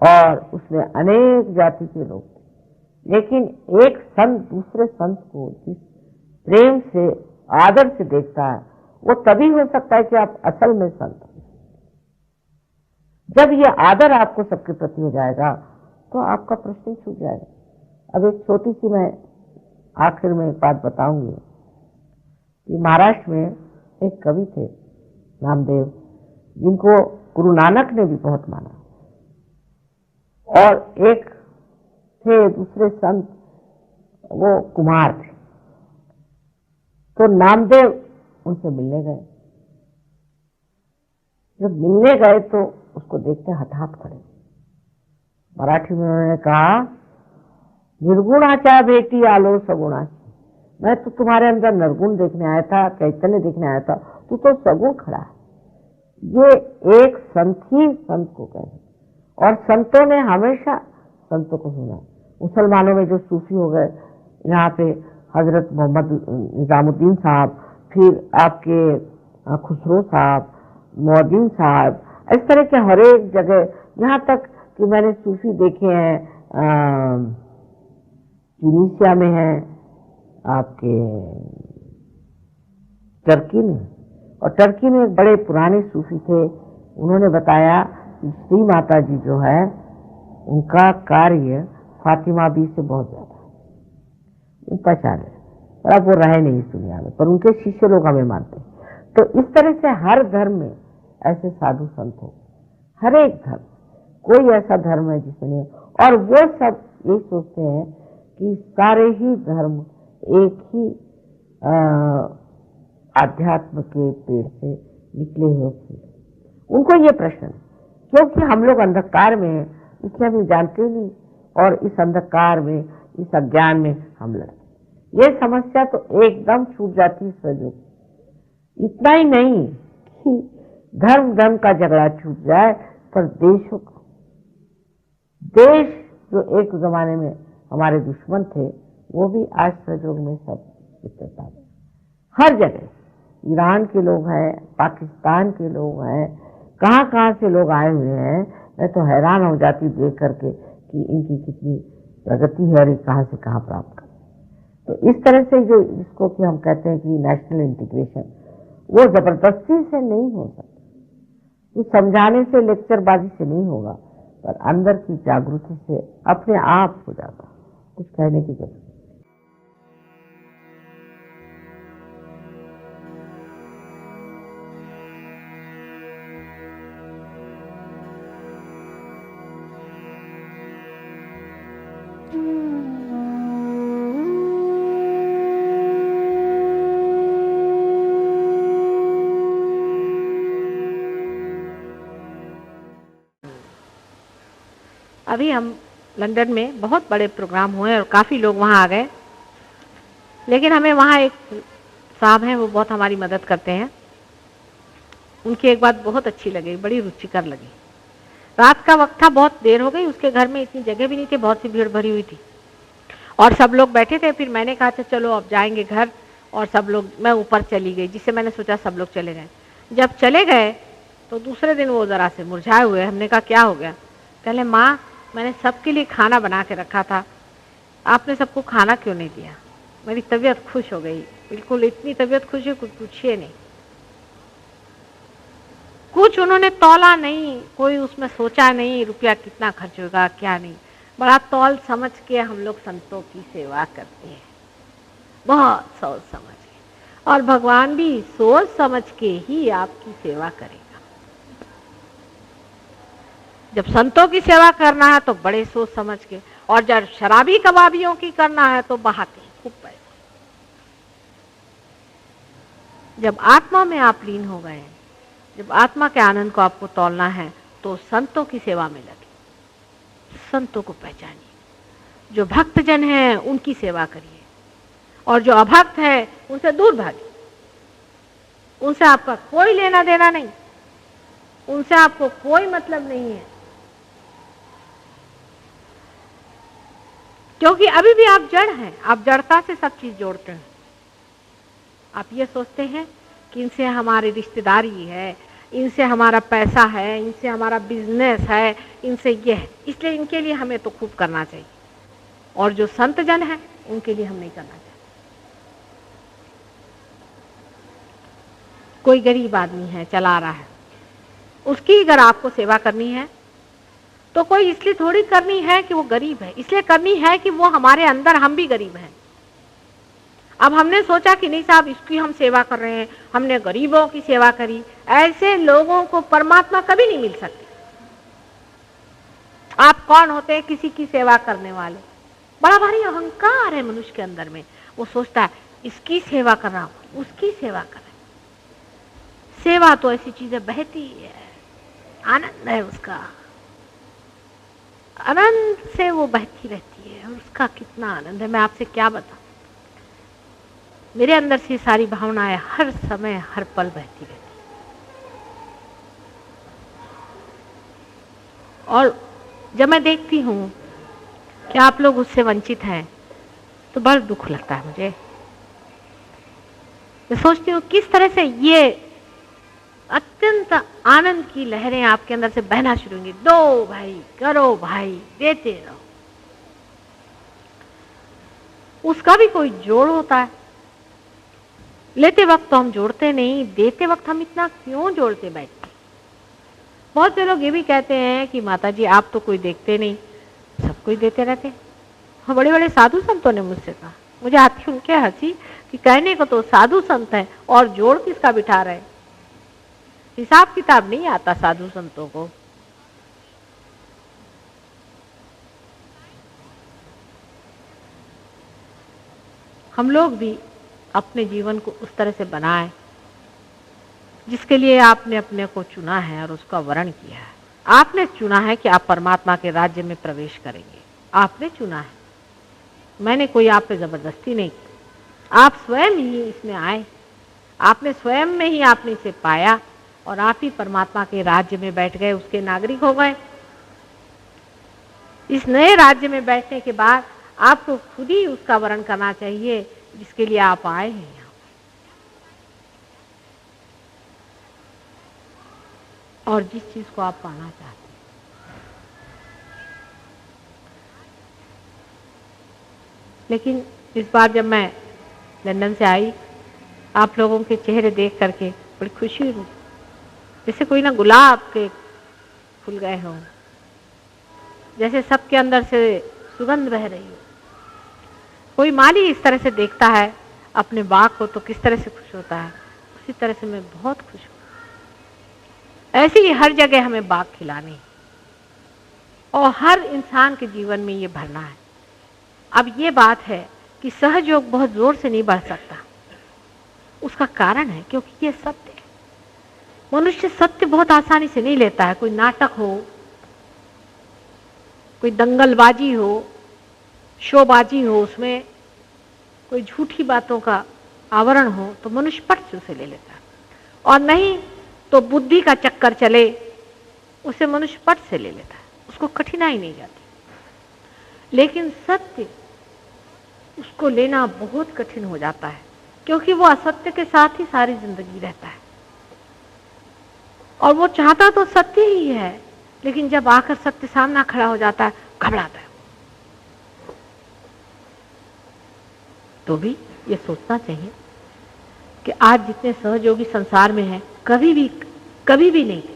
और उसमें अनेक जाति के लोग थे। लेकिन एक संत दूसरे संत को जिस प्रेम से, आदर से देखता है, वो तभी हो सकता है कि आप असल में संत हो। जब ये आदर आपको सबके प्रति हो जाएगा तो आपका प्रश्न ही छूट जाएगा। अब एक छोटी सी मैं आखिर में एक बात बताऊंगी कि महाराष्ट्र में एक कवि थे नामदेव, जिनको गुरु नानक ने भी बहुत माना, और एक थे दूसरे संत, वो कुमार थे। तो नामदेव उनसे मिलने गए। जब मिलने गए तो उसको देखते हठात खड़े। मराठी में उन्होंने कहा, निर्गुणाचा भेटी आलो सगुणाची। मैं तो तुम्हारे अंदर निर्गुण देखने आया था, चैतन्य देखने आया था, तू तो सगुण खड़ा है। ये एक संत ही संत को कहे, और संतों ने हमेशा संतों को सुना। मुसलमानों में जो सूफी हो गए, यहाँ पे हजरत मोहम्मद निजामुद्दीन साहब, फिर आपके खुसरो साहब, मोहद्दीन साहब, इस तरह के हर एक जगह, यहाँ तक कि मैंने सूफी देखे हैं ट्यूनीशिया में है, आपके टर्की में, और टर्की में एक बड़े पुराने सूफी थे। उन्होंने बताया कि श्री माता जी जो है उनका कार्य फातिमा बी से बहुत ज्यादा है, वो पहचान है। और अब वो रहे नहीं इस दुनिया में, पर उनके शिष्य लोग हमें मानते हैं। तो इस तरह से हर धर्म में ऐसे साधु संत हो, हर एक धर्म, कोई ऐसा धर्म है जिसमें नहीं, और वो सब ये सोचते हैं कि सारे ही धर्म एक ही आध्यात्म के पेड़ से निकले हुए फूल। उनको ये प्रश्न, क्योंकि हम लोग अंधकार में हैं, इसलिए हम जानते नहीं, और इस अंधकार में, इस अज्ञान में हम लड़ते। ये समस्या तो एकदम छूट जाती है सहयोग। इतना ही नहीं कि धर्म का झगड़ा छूट जाए, पर देशों का, देश जो एक जमाने में हमारे दुश्मन थे, वो भी आज सहयोग में सब मित्रता में। हर जगह ईरान के लोग हैं, पाकिस्तान के लोग हैं, कहाँ कहाँ से लोग आए हुए हैं। मैं तो हैरान हो जाती देख करके कि इनकी कितनी प्रगति है और कहाँ से कहाँ प्राप्त कर। तो इस तरह से जो इसको कि हम कहते हैं कि नेशनल इंटीग्रेशन, वो जबरदस्ती से नहीं हो सकता, कुछ समझाने से, लेक्चरबाजी से नहीं होगा, पर अंदर की जागृति से अपने आप हो जाता। कुछ कहने की जरूरत। अभी हम लंदन में बहुत बड़े प्रोग्राम हुए और काफ़ी लोग वहाँ आ गए, लेकिन हमें वहाँ एक साहब हैं, वो बहुत हमारी मदद करते हैं। उनकी एक बात बहुत अच्छी लगी, बड़ी रुचिकर लगी। रात का वक्त था, बहुत देर हो गई, उसके घर में इतनी जगह भी नहीं थी, बहुत सी भीड़ भरी हुई थी और सब लोग बैठे थे। फिर मैंने कहा था चलो अब जाएंगे घर, और सब लोग, मैं ऊपर चली गई, जिससे मैंने सोचा सब लोग चले गए। जब चले गए तो दूसरे दिन वो ज़रा से मुरझाए हुए। हमने कहा क्या हो गया? कहले माँ, मैंने सबके लिए खाना बना के रखा था, आपने सबको खाना क्यों नहीं दिया? मेरी तबीयत खुश हो गई, बिल्कुल इतनी तबीयत खुश है कुछ पूछिए नहीं। कुछ उन्होंने तौला नहीं, कोई उसमें सोचा नहीं रुपया कितना खर्च होगा क्या नहीं, बड़ा तौल समझ के हम लोग संतों की सेवा करते हैं, बहुत सोच समझ के, और भगवान भी सोच समझ के ही आपकी सेवा करेगा। जब संतों की सेवा करना है तो बड़े सोच समझ के, और जब शराबी कबाबियों की करना है तो बहाते खूब पैसा। जब आत्मा में आप लीन हो गए, जब आत्मा के आनंद को आपको तौलना है, तो संतों की सेवा में लगे, संतों को पहचानिए। जो भक्त जन हैं उनकी सेवा करिए, और जो अभक्त है उनसे दूर भागिए। उनसे आपका कोई लेना देना नहीं, उनसे आपको कोई मतलब नहीं है, क्योंकि अभी भी आप जड़ हैं। आप जड़ता से सब चीज जोड़ते हैं। आप ये सोचते हैं कि इनसे हमारी रिश्तेदारी है, इनसे हमारा पैसा है, इनसे हमारा बिजनेस है, इनसे ये है, इसलिए इनके लिए हमें तो खूब करना चाहिए, और जो संत जन है उनके लिए हम नहीं करना चाहिए। कोई गरीब आदमी है, चला रहा है, उसकी अगर आपको सेवा करनी है तो कोई इसलिए थोड़ी करनी है कि वो गरीब है, इसलिए करनी है कि वो हमारे अंदर, हम भी गरीब हैं। अब हमने सोचा कि नहीं साहब इसकी हम सेवा कर रहे हैं, हमने गरीबों की सेवा करी। ऐसे लोगों को परमात्मा कभी नहीं मिल सकते। आप कौन होते हैं किसी की सेवा करने वाले? बड़ा भारी अहंकार है मनुष्य के अंदर में। वो सोचता है इसकी सेवा कर रहा हूं, उसकी सेवा कर रहा हूं। सेवा तो ऐसी चीज है, बहती है, आनंद है उसका, आनंद से वो बहती रहती है, और उसका कितना आनंद है मैं आपसे क्या बताऊं। मेरे अंदर से सारी भावनाएं हर समय हर पल बहती रहती है, और जब मैं देखती हूँ कि आप लोग उससे वंचित हैं तो बड़ा दुख लगता है मुझे। मैं सोचती हूँ किस तरह से ये अत्यंत आनंद की लहरें आपके अंदर से बहना शुरू होंगी। दो भाई, करो भाई, देते रहो। उसका भी कोई जोड़ होता है। लेते वक्त तो हम जोड़ते नहीं, देते वक्त हम इतना क्यों जोड़ते बैठते। बहुत से लोग ये भी कहते हैं कि माता जी आप तो कोई देखते नहीं, सब कोई देते रहते। हाँ, बड़े बड़े साधु संतों ने मुझसे कहा, मुझे आती उनके हंसी कि कहने को तो साधु संत है और जोड़ किसका बिठा रहे। हिसाब किताब नहीं आता साधु संतों को। हम लोग भी अपने जीवन को उस तरह से बनाएं जिसके लिए आपने अपने को चुना है और उसका वर्ण किया है। आपने चुना है कि आप परमात्मा के राज्य में प्रवेश करेंगे, आपने चुना है, मैंने कोई आप पे जबरदस्ती नहीं की। आप स्वयं ही इसमें आए, आपने स्वयं में ही आपने इसे पाया और आप ही परमात्मा के राज्य में बैठ गए, उसके नागरिक हो गए। इस नए राज्य में बैठने के बाद आपको खुद ही उसका वर्ण करना चाहिए जिसके लिए आप आए हैं यहाँ। और जिस चीज को आप पाना चाहते हैं। लेकिन इस बार जब मैं लंदन से आई, आप लोगों के चेहरे देख करके बड़ी खुशी हुई, जैसे कोई ना गुलाब के फूल गए हों, जैसे सबके अंदर से सुगंध बह रही हो। कोई माली इस तरह से देखता है अपने बाग को तो किस तरह से खुश होता है, उसी तरह से मैं बहुत खुश हूँ। ऐसे ही हर जगह हमें बाग खिलानी और हर इंसान के जीवन में ये भरना है। अब ये बात है कि सहयोग बहुत जोर से नहीं बढ़ सकता, उसका कारण है क्योंकि ये सत्य है। मनुष्य सत्य बहुत आसानी से नहीं लेता है। कोई नाटक हो, कोई दंगलबाजी हो, शोबाजी हो, उसमें कोई झूठी बातों का आवरण हो तो मनुष्य पट से उसे ले लेता है, और नहीं तो बुद्धि का चक्कर चले उसे मनुष्य पट से ले लेता है, उसको कठिनाई नहीं जाती। लेकिन सत्य उसको लेना बहुत कठिन हो जाता है क्योंकि वो असत्य के साथ ही सारी जिंदगी रहता है और वो चाहता तो सत्य ही है, लेकिन जब आकर सत्य सामना खड़ा हो जाता है घबराता है। तो भी ये सोचना चाहिए कि आज जितने सहयोगी संसार में हैं कभी भी नहीं थे।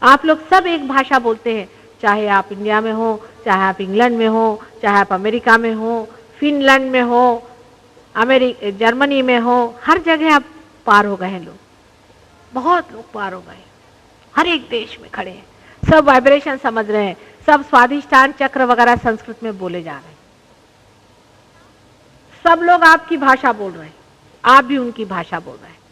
आप लोग सब एक भाषा बोलते हैं, चाहे आप इंडिया में हो, चाहे आप इंग्लैंड में हो, चाहे आप अमेरिका में हो, फिनलैंड में हो, जर्मनी में हो, हर जगह आप पार हो गए हैं। लोग बहुत लोग पार हो गए, हर एक देश में खड़े हैं, सब वाइब्रेशन समझ रहे हैं, सब स्वादिष्टान चक्र वगैरह संस्कृत में बोले जा रहे हैं। सब लोग आपकी भाषा बोल रहे हैं, आप भी उनकी भाषा बोल रहे हैं।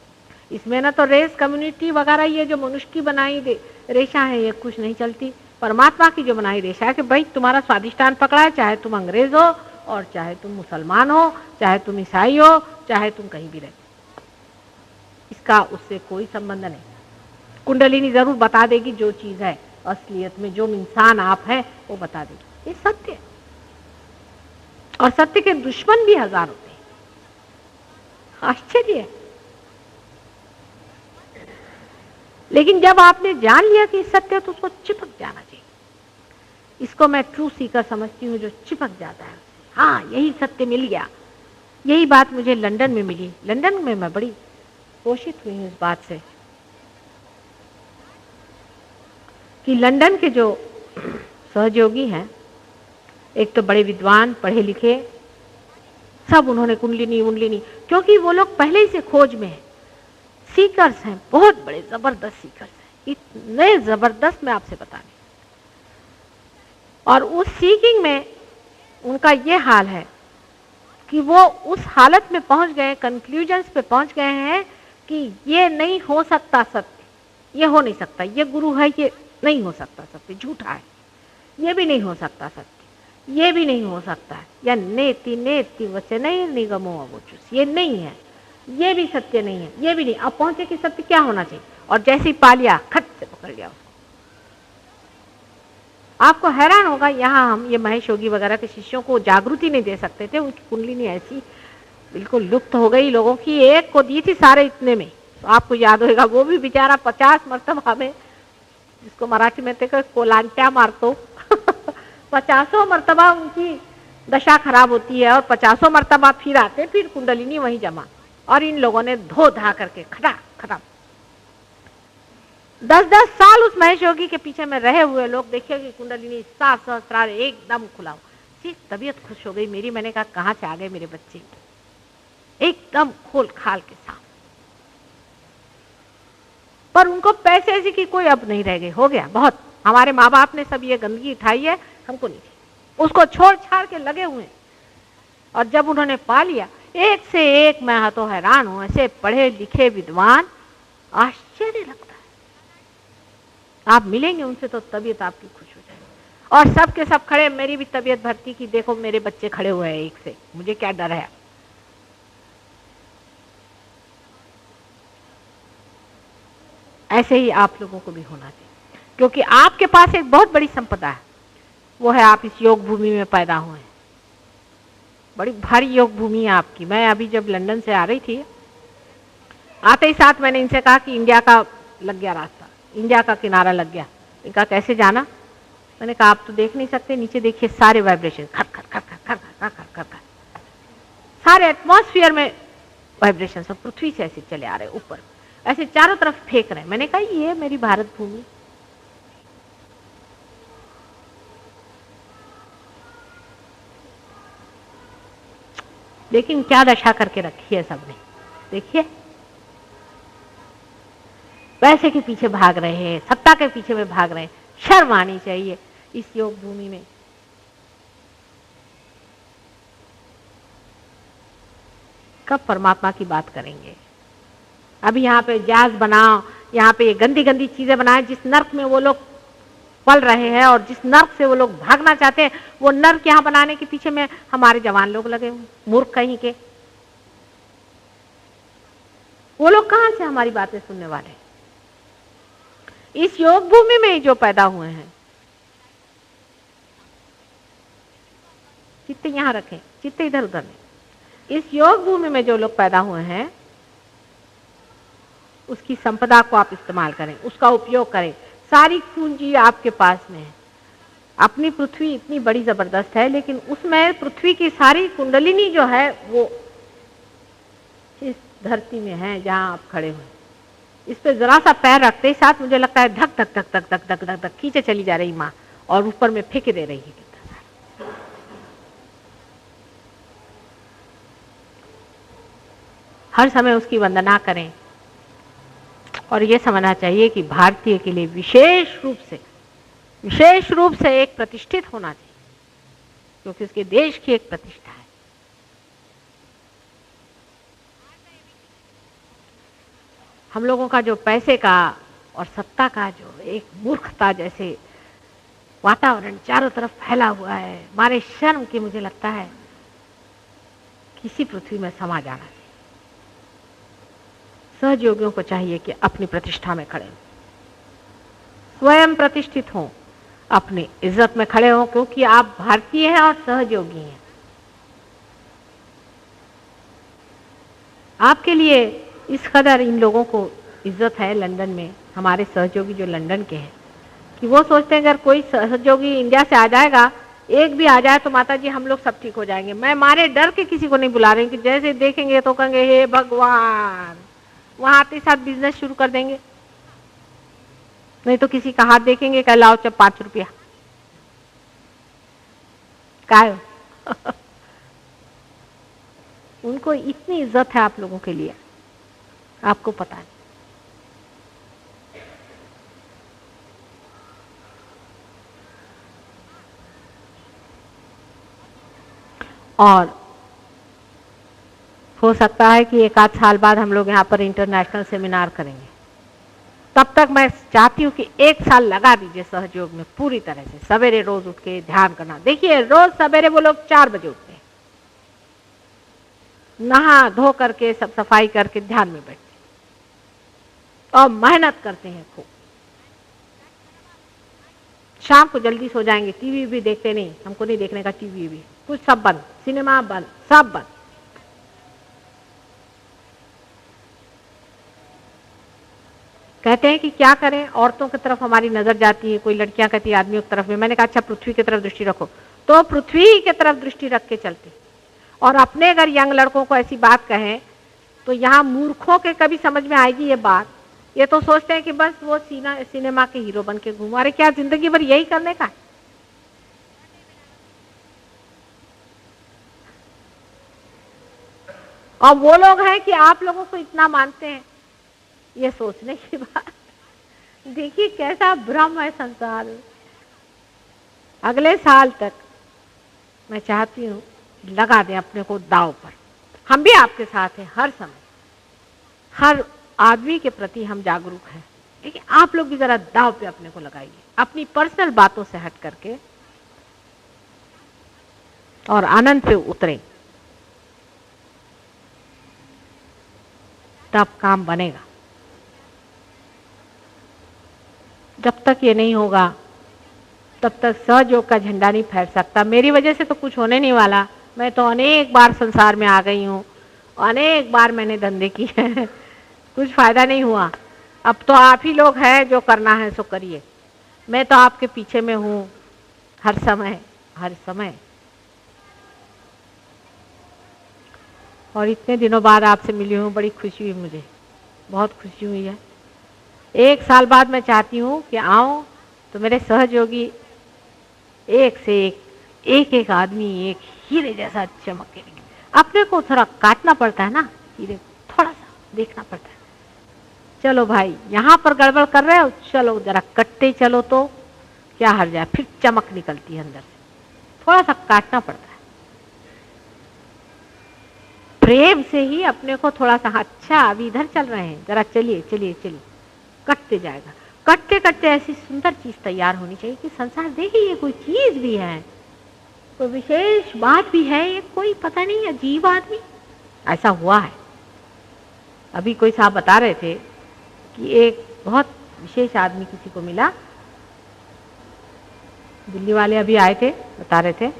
इसमें ना तो रेस कम्युनिटी वगैरह ये जो मनुष्य की बनाई रेशा है ये कुछ नहीं चलती। परमात्मा की जो बनाई रेशा है कि भाई तुम्हारा स्वादिष्टान पकड़ा है, चाहे तुम अंग्रेज हो और चाहे तुम मुसलमान हो, चाहे तुम ईसाई हो, चाहे तुम कहीं भी रहते, इसका उससे कोई संबंध नहीं। कुंडलिनी जरूर बता देगी जो चीज है असलियत में, जो इंसान आप है वो बता देगी। ये सत्य है और सत्य के दुश्मन भी हजार होते हैं। आश्चर्य है। लेकिन जब आपने जान लिया कि सत्य है तो उसको चिपक जाना चाहिए। इसको मैं ट्रू सीकर समझती हूँ, जो चिपक जाता है। हाँ, यही सत्य मिल गया। यही बात मुझे लंदन में मिली। लंदन में मैं बड़ी पोषित हुई हूँ इस बात से कि लंदन के जो सहयोगी हैं, एक तो बड़े विद्वान, पढ़े लिखे, सब उन्होंने कुंडलिनी, क्योंकि वो लोग पहले ही से खोज में हैं, सीकर्स हैं, बहुत बड़े जबरदस्त सीकर्स हैं, इतने जबरदस्त मैं आपसे बता नहीं। और उस सीकिंग में उनका ये हाल है कि वो उस हालत में पहुंच गए, कंक्लूजन्स पे पहुंच गए हैं कि ये नहीं हो सकता सत्य, ये हो नहीं सकता, ये गुरु है, ये नहीं हो सकता सत्य, झूठा है, ये भी नहीं हो सकता सत्य, ये भी नहीं हो सकता है, या नेति नेति वचने निगमो अवोचुस, ये नहीं है, ये भी सत्य नहीं है, ये भी नहीं। अब पहुंचे कि सत्य क्या होना चाहिए, और जैसे ही पा लिया खट से पकड़ लिया उसको। आपको हैरान होगा, यहाँ हम ये महेश योगी वगैरह के शिष्यों को जागृति नहीं दे सकते थे, उनकी कुंडलिनी ऐसी बिल्कुल लुप्त हो गई लोगों की। एक को दी थी सारे इतने में, तो आपको याद होगा वो भी बेचारा 50 मरतबा में, जिसको मराठी में कहते कोलांट्या मारतो 50 मरतबा उनकी दशा खराब होती है और 50 मरतबा फिर आते, फिर कुंडलिनी वहीं जमा, और इन लोगों ने धो धा करके खत्म। 10-10 साल उस महेश योगी के पीछे में रहे हुए लोग देखिए कि कुंडलिनी 7 सहस्त्रार एकदम खुला, इतनी तबीयत खुश हो गई मेरी, मैंने कहा कहाँ से आ गए मेरे बच्चे, एकदम खोल खाल के साथ। पर उनको पैसे ऐसे कि कोई अब नहीं रह गए, हो गया बहुत, हमारे माँ बाप ने सब ये गंदगी उठाई है, हमको नहीं, उसको छोड़ छाड़ के लगे हुए। और जब उन्होंने पा लिया, एक से एक मैं तो हैरान हूं, ऐसे पढ़े लिखे विद्वान, आश्चर्य लगता है। आप मिलेंगे उनसे तो तबीयत आपकी खुश हो जाएगी। और सब के सब खड़े, मेरी भी तबीयत भरती कि देखो मेरे बच्चे खड़े हुए हैं एक से, मुझे क्या डर है। ऐसे ही आप लोगों को भी होना चाहिए, क्योंकि आपके पास एक बहुत बड़ी संपदा है, वो है आप इस योग भूमि में पैदा हुए हैं। बड़ी भारी योग भूमि है आपकी। मैं अभी जब लंदन से आ रही थी, आते ही साथ मैंने इनसे कहा कि इंडिया का लग गया रास्ता, इंडिया का किनारा लग गया। इनका कैसे जाना? मैंने कहा आप तो देख नहीं सकते, नीचे देखिए सारे वाइब्रेशन, खर खर खर खर खर खर खर खर खर, सारे एटमॉस्फेयर में वाइब्रेशन सब पृथ्वी से ऐसे चले आ रहे ऊपर, ऐसे चारों तरफ फेंक रहे। मैंने कहा ये मेरी भारत भूमि। लेकिन क्या दशा करके रखी है सबने, देखिए पैसे के पीछे भाग रहे हैं, सत्ता के पीछे में भाग रहे हैं। शर्म आनी चाहिए इस योग भूमि में। कब परमात्मा की बात करेंगे? अभी यहाँ पे जहाज बनाओ, यहाँ पे ये गंदी गंदी चीजें बनाए, जिस नर्क में वो लोग पल रहे हैं और जिस नर्क से वो लोग भागना चाहते हैं, वो नर्क यहाँ बनाने के पीछे में हमारे जवान लोग लगे हुए, मूर्ख कहीं के। वो लोग कहां से हमारी बातें सुनने वाले? इस योग भूमि में ही जो पैदा हुए हैं, चित्त यहां रखें, चित्त इधर उधर नहीं। इस योग भूमि में जो लोग पैदा हुए हैं, उसकी संपदा को आप इस्तेमाल करें, उसका उपयोग करें। सारी पूंजी आपके पास में है। अपनी पृथ्वी इतनी बड़ी जबरदस्त है, लेकिन उसमें पृथ्वी की सारी कुंडलिनी जो है वो इस धरती में है जहां आप खड़े हुए। इस पे जरा सा पैर रखते ही साथ मुझे लगता है धक धक धक धक धक धक धक धक खींचे चली जा रही माँ, और ऊपर में फेंके दे रही है। हर समय उसकी वंदना करें। और ये समझना चाहिए कि भारतीय के लिए विशेष रूप से एक प्रतिष्ठित होना चाहिए, क्योंकि उसके देश की एक प्रतिष्ठा है। हम लोगों का जो पैसे का और सत्ता का जो एक मूर्खता जैसे वातावरण चारों तरफ फैला हुआ है, हमारे शर्म की मुझे लगता है किसी पृथ्वी में समा जाना चाहिए। सहयोगियों को चाहिए कि अपनी प्रतिष्ठा में खड़े हों, स्वयं प्रतिष्ठित हों, अपनी इज्जत में खड़े हों, क्योंकि आप भारतीय हैं और सहयोगी हैं। आपके लिए इस कदर इन लोगों को इज्जत है लंदन में, हमारे सहयोगी जो लंदन के हैं, कि वो सोचते हैं अगर कोई सहयोगी इंडिया से आ जाएगा, एक भी आ जाए तो माता जी हम लोग सब ठीक हो जाएंगे। मैं मारे डर के किसी को नहीं बुला रही कि जैसे देखेंगे तो कहेंगे हे भगवान, वहां आते साथ बिजनेस शुरू कर देंगे। नहीं तो किसी का हाथ देखेंगे, कह लाओ चल 5 रुपया काय। उनको इतनी इज्जत है आप लोगों के लिए, आपको पता नहीं। और हो सकता है कि 1 आध साल बाद हम लोग यहाँ पर इंटरनेशनल सेमिनार करेंगे। तब तक मैं चाहती हूँ कि 1 साल लगा दीजिए सहयोग में पूरी तरह से, सवेरे रोज उठ के ध्यान करना। देखिए रोज सवेरे वो लोग 4 बजे उठते हैं, नहा धो करके सब सफाई करके ध्यान में बैठते और मेहनत करते हैं खूब। शाम को जल्दी सो जाएंगे, टीवी भी देखते नहीं, हमको नहीं देखने का टीवी भी, कुछ सब बंद, सिनेमा बंद, सब बंद। कहते हैं कि क्या करें, औरतों की तरफ हमारी नजर जाती है, कोई लड़कियां कहती है आदमियों की तरफ में। मैंने कहा अच्छा पृथ्वी की तरफ दृष्टि रखो, तो पृथ्वी की तरफ दृष्टि रख के चलते। और अपने अगर यंग लड़कों को ऐसी बात कहें तो यहाँ मूर्खों के कभी समझ में आएगी ये बात? ये तो सोचते हैं कि बस वो सिनेमा के हीरो बन के घूमो। अरे क्या जिंदगी भर यही करने का है? और वो लोग हैं कि आप लोगों को इतना मानते हैं। ये सोचने की बात। देखिए कैसा भ्रम है संसार में। अगले साल तक मैं चाहती हूँ लगा दें अपने को दांव पर। हम भी आपके साथ हैं हर समय, हर आदमी के प्रति हम जागरूक हैं, लेकिन आप लोग भी जरा दांव पे अपने को लगाइए, अपनी पर्सनल बातों से हट करके और आनंद पे उतरें, तब काम बनेगा। जब तक ये नहीं होगा तब तक सहयोग का झंडा नहीं फहर सकता। मेरी वजह से तो कुछ होने नहीं वाला। मैं तो अनेक बार संसार में आ गई हूँ, अनेक बार मैंने धंधे किए हैं, कुछ फायदा नहीं हुआ। अब तो आप ही लोग हैं, जो करना है सो करिए। मैं तो आपके पीछे में हूँ हर समय, हर समय। और इतने दिनों बाद आपसे मिली हूँ, बड़ी खुशी हुई, मुझे बहुत खुशी हुई है। 1 साल बाद मैं चाहती हूँ कि आऊँ तो मेरे सहयोगी एक से एक एक आदमी एक हीरे जैसा चमके। अपने को थोड़ा काटना पड़ता है ना, हीरे थोड़ा सा देखना पड़ता है। चलो भाई, यहाँ पर गड़बड़ कर रहे हो, चलो जरा कटते चलो तो क्या हर्ज है, फिर चमक निकलती है अंदर से। थोड़ा सा काटना पड़ता है प्रेम से ही अपने को थोड़ा सा। अच्छा अभी इधर चल रहे हैं, जरा चलिए चलिए चलिए, कटते जाएगा। कटते कटते ऐसी सुंदर चीज तैयार होनी चाहिए कि संसार देखे ये कोई चीज भी है, कोई विशेष बात भी है, ये कोई पता नहीं अजीब आदमी। ऐसा हुआ है। अभी कोई साहब बता रहे थे कि एक बहुत विशेष आदमी किसी को मिला, दिल्ली वाले अभी आए थे, बता रहे थे।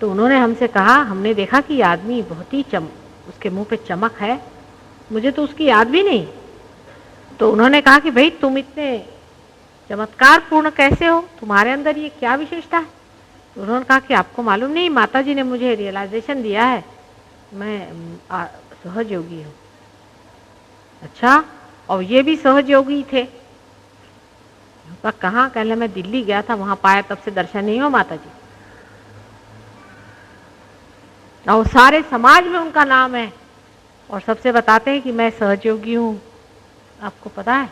तो उन्होंने हमसे कहा, हमने देखा कि ये आदमी बहुत ही उसके मुंह पे चमक है, मुझे तो उसकी याद भी नहीं। तो उन्होंने कहा कि भाई तुम इतने चमत्कार पूर्ण कैसे हो, तुम्हारे अंदर ये क्या विशेषता है? तो उन्होंने कहा कि आपको मालूम नहीं, माता जी ने मुझे रियलाइजेशन दिया है, मैं सहयोगी हूँ। अच्छा, और ये भी सहयोगी थे? कहाँ? कहले मैं दिल्ली गया था, वहां पाया, तब से दर्शन नहीं हो माता जी। और सारे समाज में उनका नाम है, और सबसे बताते हैं कि मैं सहयोगी हूँ। आपको पता है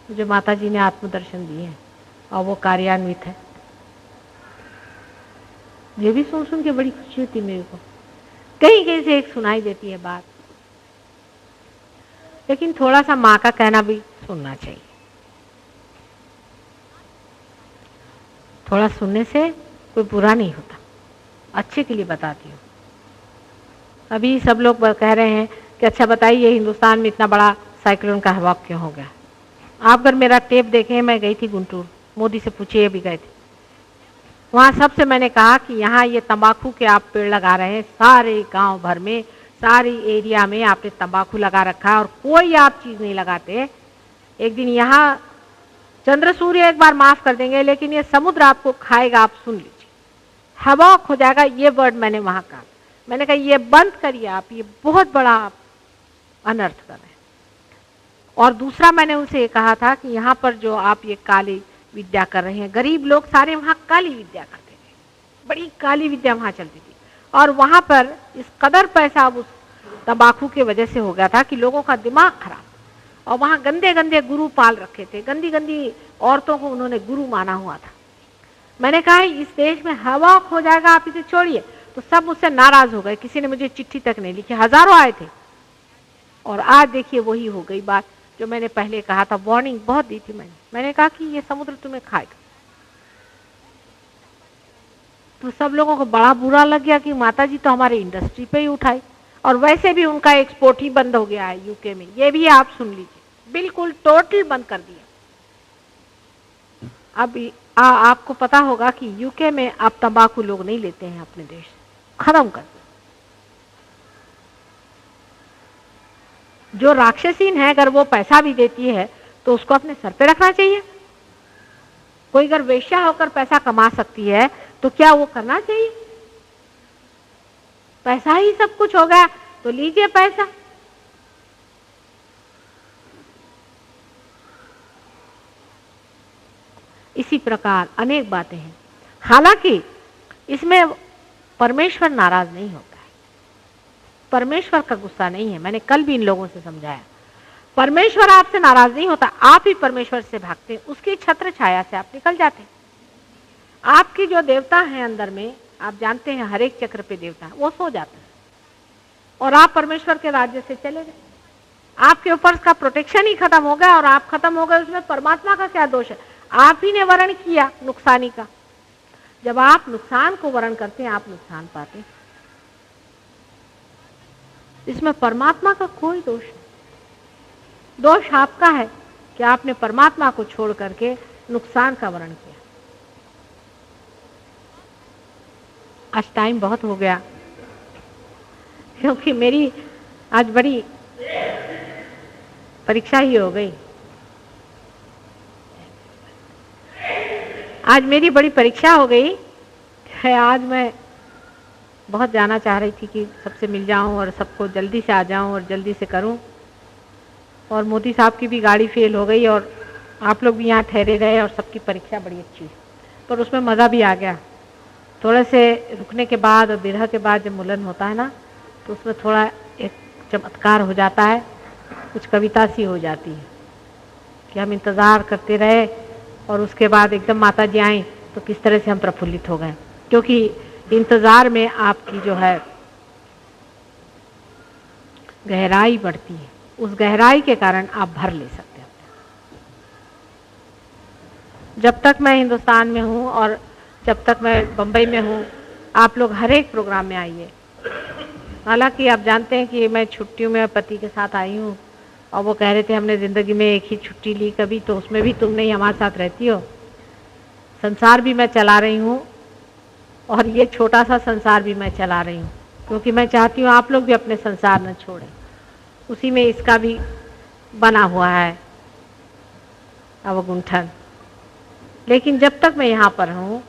मुझे माता जी ने आत्मदर्शन दिए हैं और वो कार्यान्वित है। ये भी सुन सुन के बड़ी खुशी होती मेरे को। कहीं कहीं से एक सुनाई देती है बात, लेकिन थोड़ा सा माँ का कहना भी सुनना चाहिए। थोड़ा सुनने से कोई बुरा नहीं होता, अच्छे के लिए बताती हूँ। अभी सब लोग कह रहे हैं कि अच्छा बताइए हिंदुस्तान में इतना बड़ा साइक्लोन का हवा क्यों हो गया। आप अगर मेरा टेप देखें, मैं गई थी गुंटूर, मोदी से पूछिए, अभी गए थे वहाँ। सबसे मैंने कहा कि यहाँ ये तंबाकू के आप पेड़ लगा रहे हैं, सारे गांव भर में, सारी एरिया में आपने तंबाकू लगा रखा है और कोई आप चीज़ नहीं लगाते। एक दिन यहाँ चंद्र सूर्य एक बार माफ़ कर देंगे, लेकिन ये समुद्र आपको खाएगा, आप सुन लीजिए, हवाक हो जाएगा। ये वर्ड मैंने वहाँ कहा। मैंने कहा ये बंद करिए आप, ये बहुत बड़ा आप अनर्थ कर रहे हैं। और दूसरा मैंने उनसे ये कहा था कि यहाँ पर जो आप ये काली विद्या कर रहे हैं, गरीब लोग सारे वहाँ काली विद्या करते थे, बड़ी काली विद्या वहाँ चलती थी। और वहाँ पर इस कदर पैसा उस तंबाकू की वजह से हो गया था कि लोगों का दिमाग खराब। और वहाँ गंदे गंदे गुरु पाल रखे थे, गंदी गंदी औरतों को उन्होंने गुरु माना हुआ था। मैंने कहा इस देश में हवा हो जाएगा, आप इसे छोड़िए। तो सब मुझसे नाराज हो गए, किसी ने मुझे चिट्ठी तक नहीं लिखी, हजारों आए थे। और आज देखिए वही हो गई बात जो मैंने पहले कहा था, वार्निंग बहुत दी थी मैंने कहा कि ये समुद्र तुम्हें खाएगा। तो सब लोगों को बड़ा बुरा लग गया कि माता जी तो हमारे इंडस्ट्री पे ही उठाई, और वैसे भी उनका एक्सपोर्ट ही बंद हो गया है यूके में। ये भी आप सुन लीजिए, बिल्कुल टोटल बंद कर दिया। अब आपको पता होगा कि यूके में अब तंबाकू लोग नहीं लेते हैं अपने देश से, खत्म कर दिया। जो राक्षसीन है, अगर वो पैसा भी देती है तो उसको अपने सर पे रखना चाहिए। कोई अगर वेश्या होकर पैसा कमा सकती है तो क्या वो करना चाहिए? पैसा ही सब कुछ हो गया तो लीजिए पैसा। इसी प्रकार अनेक बातें हैं। हालांकि इसमें परमेश्वर नाराज नहीं होता है, परमेश्वर का गुस्सा नहीं है। मैंने कल भी इन लोगों से समझाया, परमेश्वर आपसे नाराज नहीं होता, आप ही परमेश्वर से भागते हैं, उसकी छत्र छाया से आप निकल जाते हैं। आपकी जो देवता है अंदर में, आप जानते हैं हर एक चक्र पे देवता है, वो सो जाता है और आप परमेश्वर के राज्य से चले गए। आपके ऊपर का प्रोटेक्शन ही खत्म हो गया और आप खत्म हो गए। उसमें परमात्मा का क्या दोष है? आप ही ने वर्ण किया नुकसानी का। जब आप नुकसान को वर्ण करते हैं, आप नुकसान पाते हैं। इसमें परमात्मा का कोई दोष नहीं। दोष आपका है कि आपने परमात्मा को छोड़ करके नुकसान का वर्ण किया। आज टाइम बहुत हो गया, क्योंकि मेरी आज बड़ी परीक्षा ही हो गई। आज मेरी बड़ी परीक्षा हो गई है। आज मैं बहुत जाना चाह रही थी कि सबसे मिल जाऊं और सबको जल्दी से आ जाऊं और जल्दी से करूं। और मोदी साहब की भी गाड़ी फेल हो गई और आप लोग भी यहाँ ठहरे रहे और सबकी परीक्षा बड़ी अच्छी, पर उसमें मज़ा भी आ गया। थोड़े से रुकने के बाद और बिरह के बाद जब मिलन होता है ना, तो उसमें थोड़ा एक चमत्कार हो जाता है, कुछ कविता सी हो जाती है कि हम इंतज़ार करते रहे और उसके बाद एकदम माता जी आई तो किस तरह से हम प्रफुल्लित हो गए। क्योंकि इंतज़ार में आपकी जो है गहराई बढ़ती है, उस गहराई के कारण आप भर ले सकते हैं। जब तक मैं हिंदुस्तान में हूँ और जब तक मैं बम्बई में हूँ, आप लोग हर एक प्रोग्राम में आइए। हालांकि आप जानते हैं कि मैं छुट्टियों में पति के साथ आई हूँ और वो कह रहे थे हमने ज़िंदगी में एक ही छुट्टी ली कभी, तो उसमें भी तुम नहीं हमारे साथ रहती हो। संसार भी मैं चला रही हूँ और ये छोटा सा संसार भी मैं चला रही हूँ, क्योंकि मैं चाहती हूँ आप लोग भी अपने संसार न छोड़ें। उसी में इसका भी बना हुआ है अवगुंठन। लेकिन जब तक मैं यहाँ पर हूँ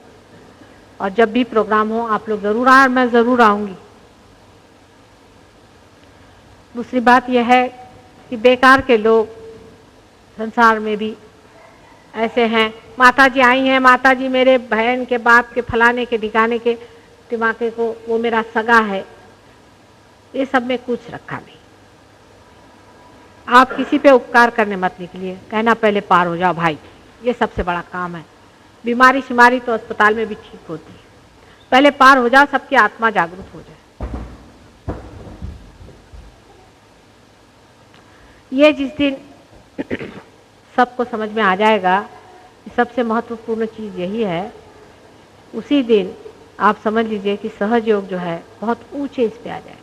और जब भी प्रोग्राम हो, आप लोग ज़रूर आए और मैं ज़रूर आऊँगी। दूसरी बात यह है कि बेकार के लोग संसार में भी ऐसे हैं, माता जी आई हैं, माता जी मेरे बहन के बाप के फलाने के ढिकाने के दिमागे को, वो मेरा सगा है। ये सब में कुछ रखा नहीं। आप किसी पे उपकार करने मत निकलिए, कहना पहले पार हो जाओ भाई, ये सबसे बड़ा काम है। बीमारी शिमारी तो अस्पताल में भी ठीक होती है, पहले पार हो जाओ, सबकी आत्मा जागरूक हो जाए। ये जिस दिन सबको समझ में आ जाएगा कि सबसे महत्वपूर्ण चीज़ यही है, उसी दिन आप समझ लीजिए कि सहज योग जो है बहुत ऊंचे इस पे आ जाएगा।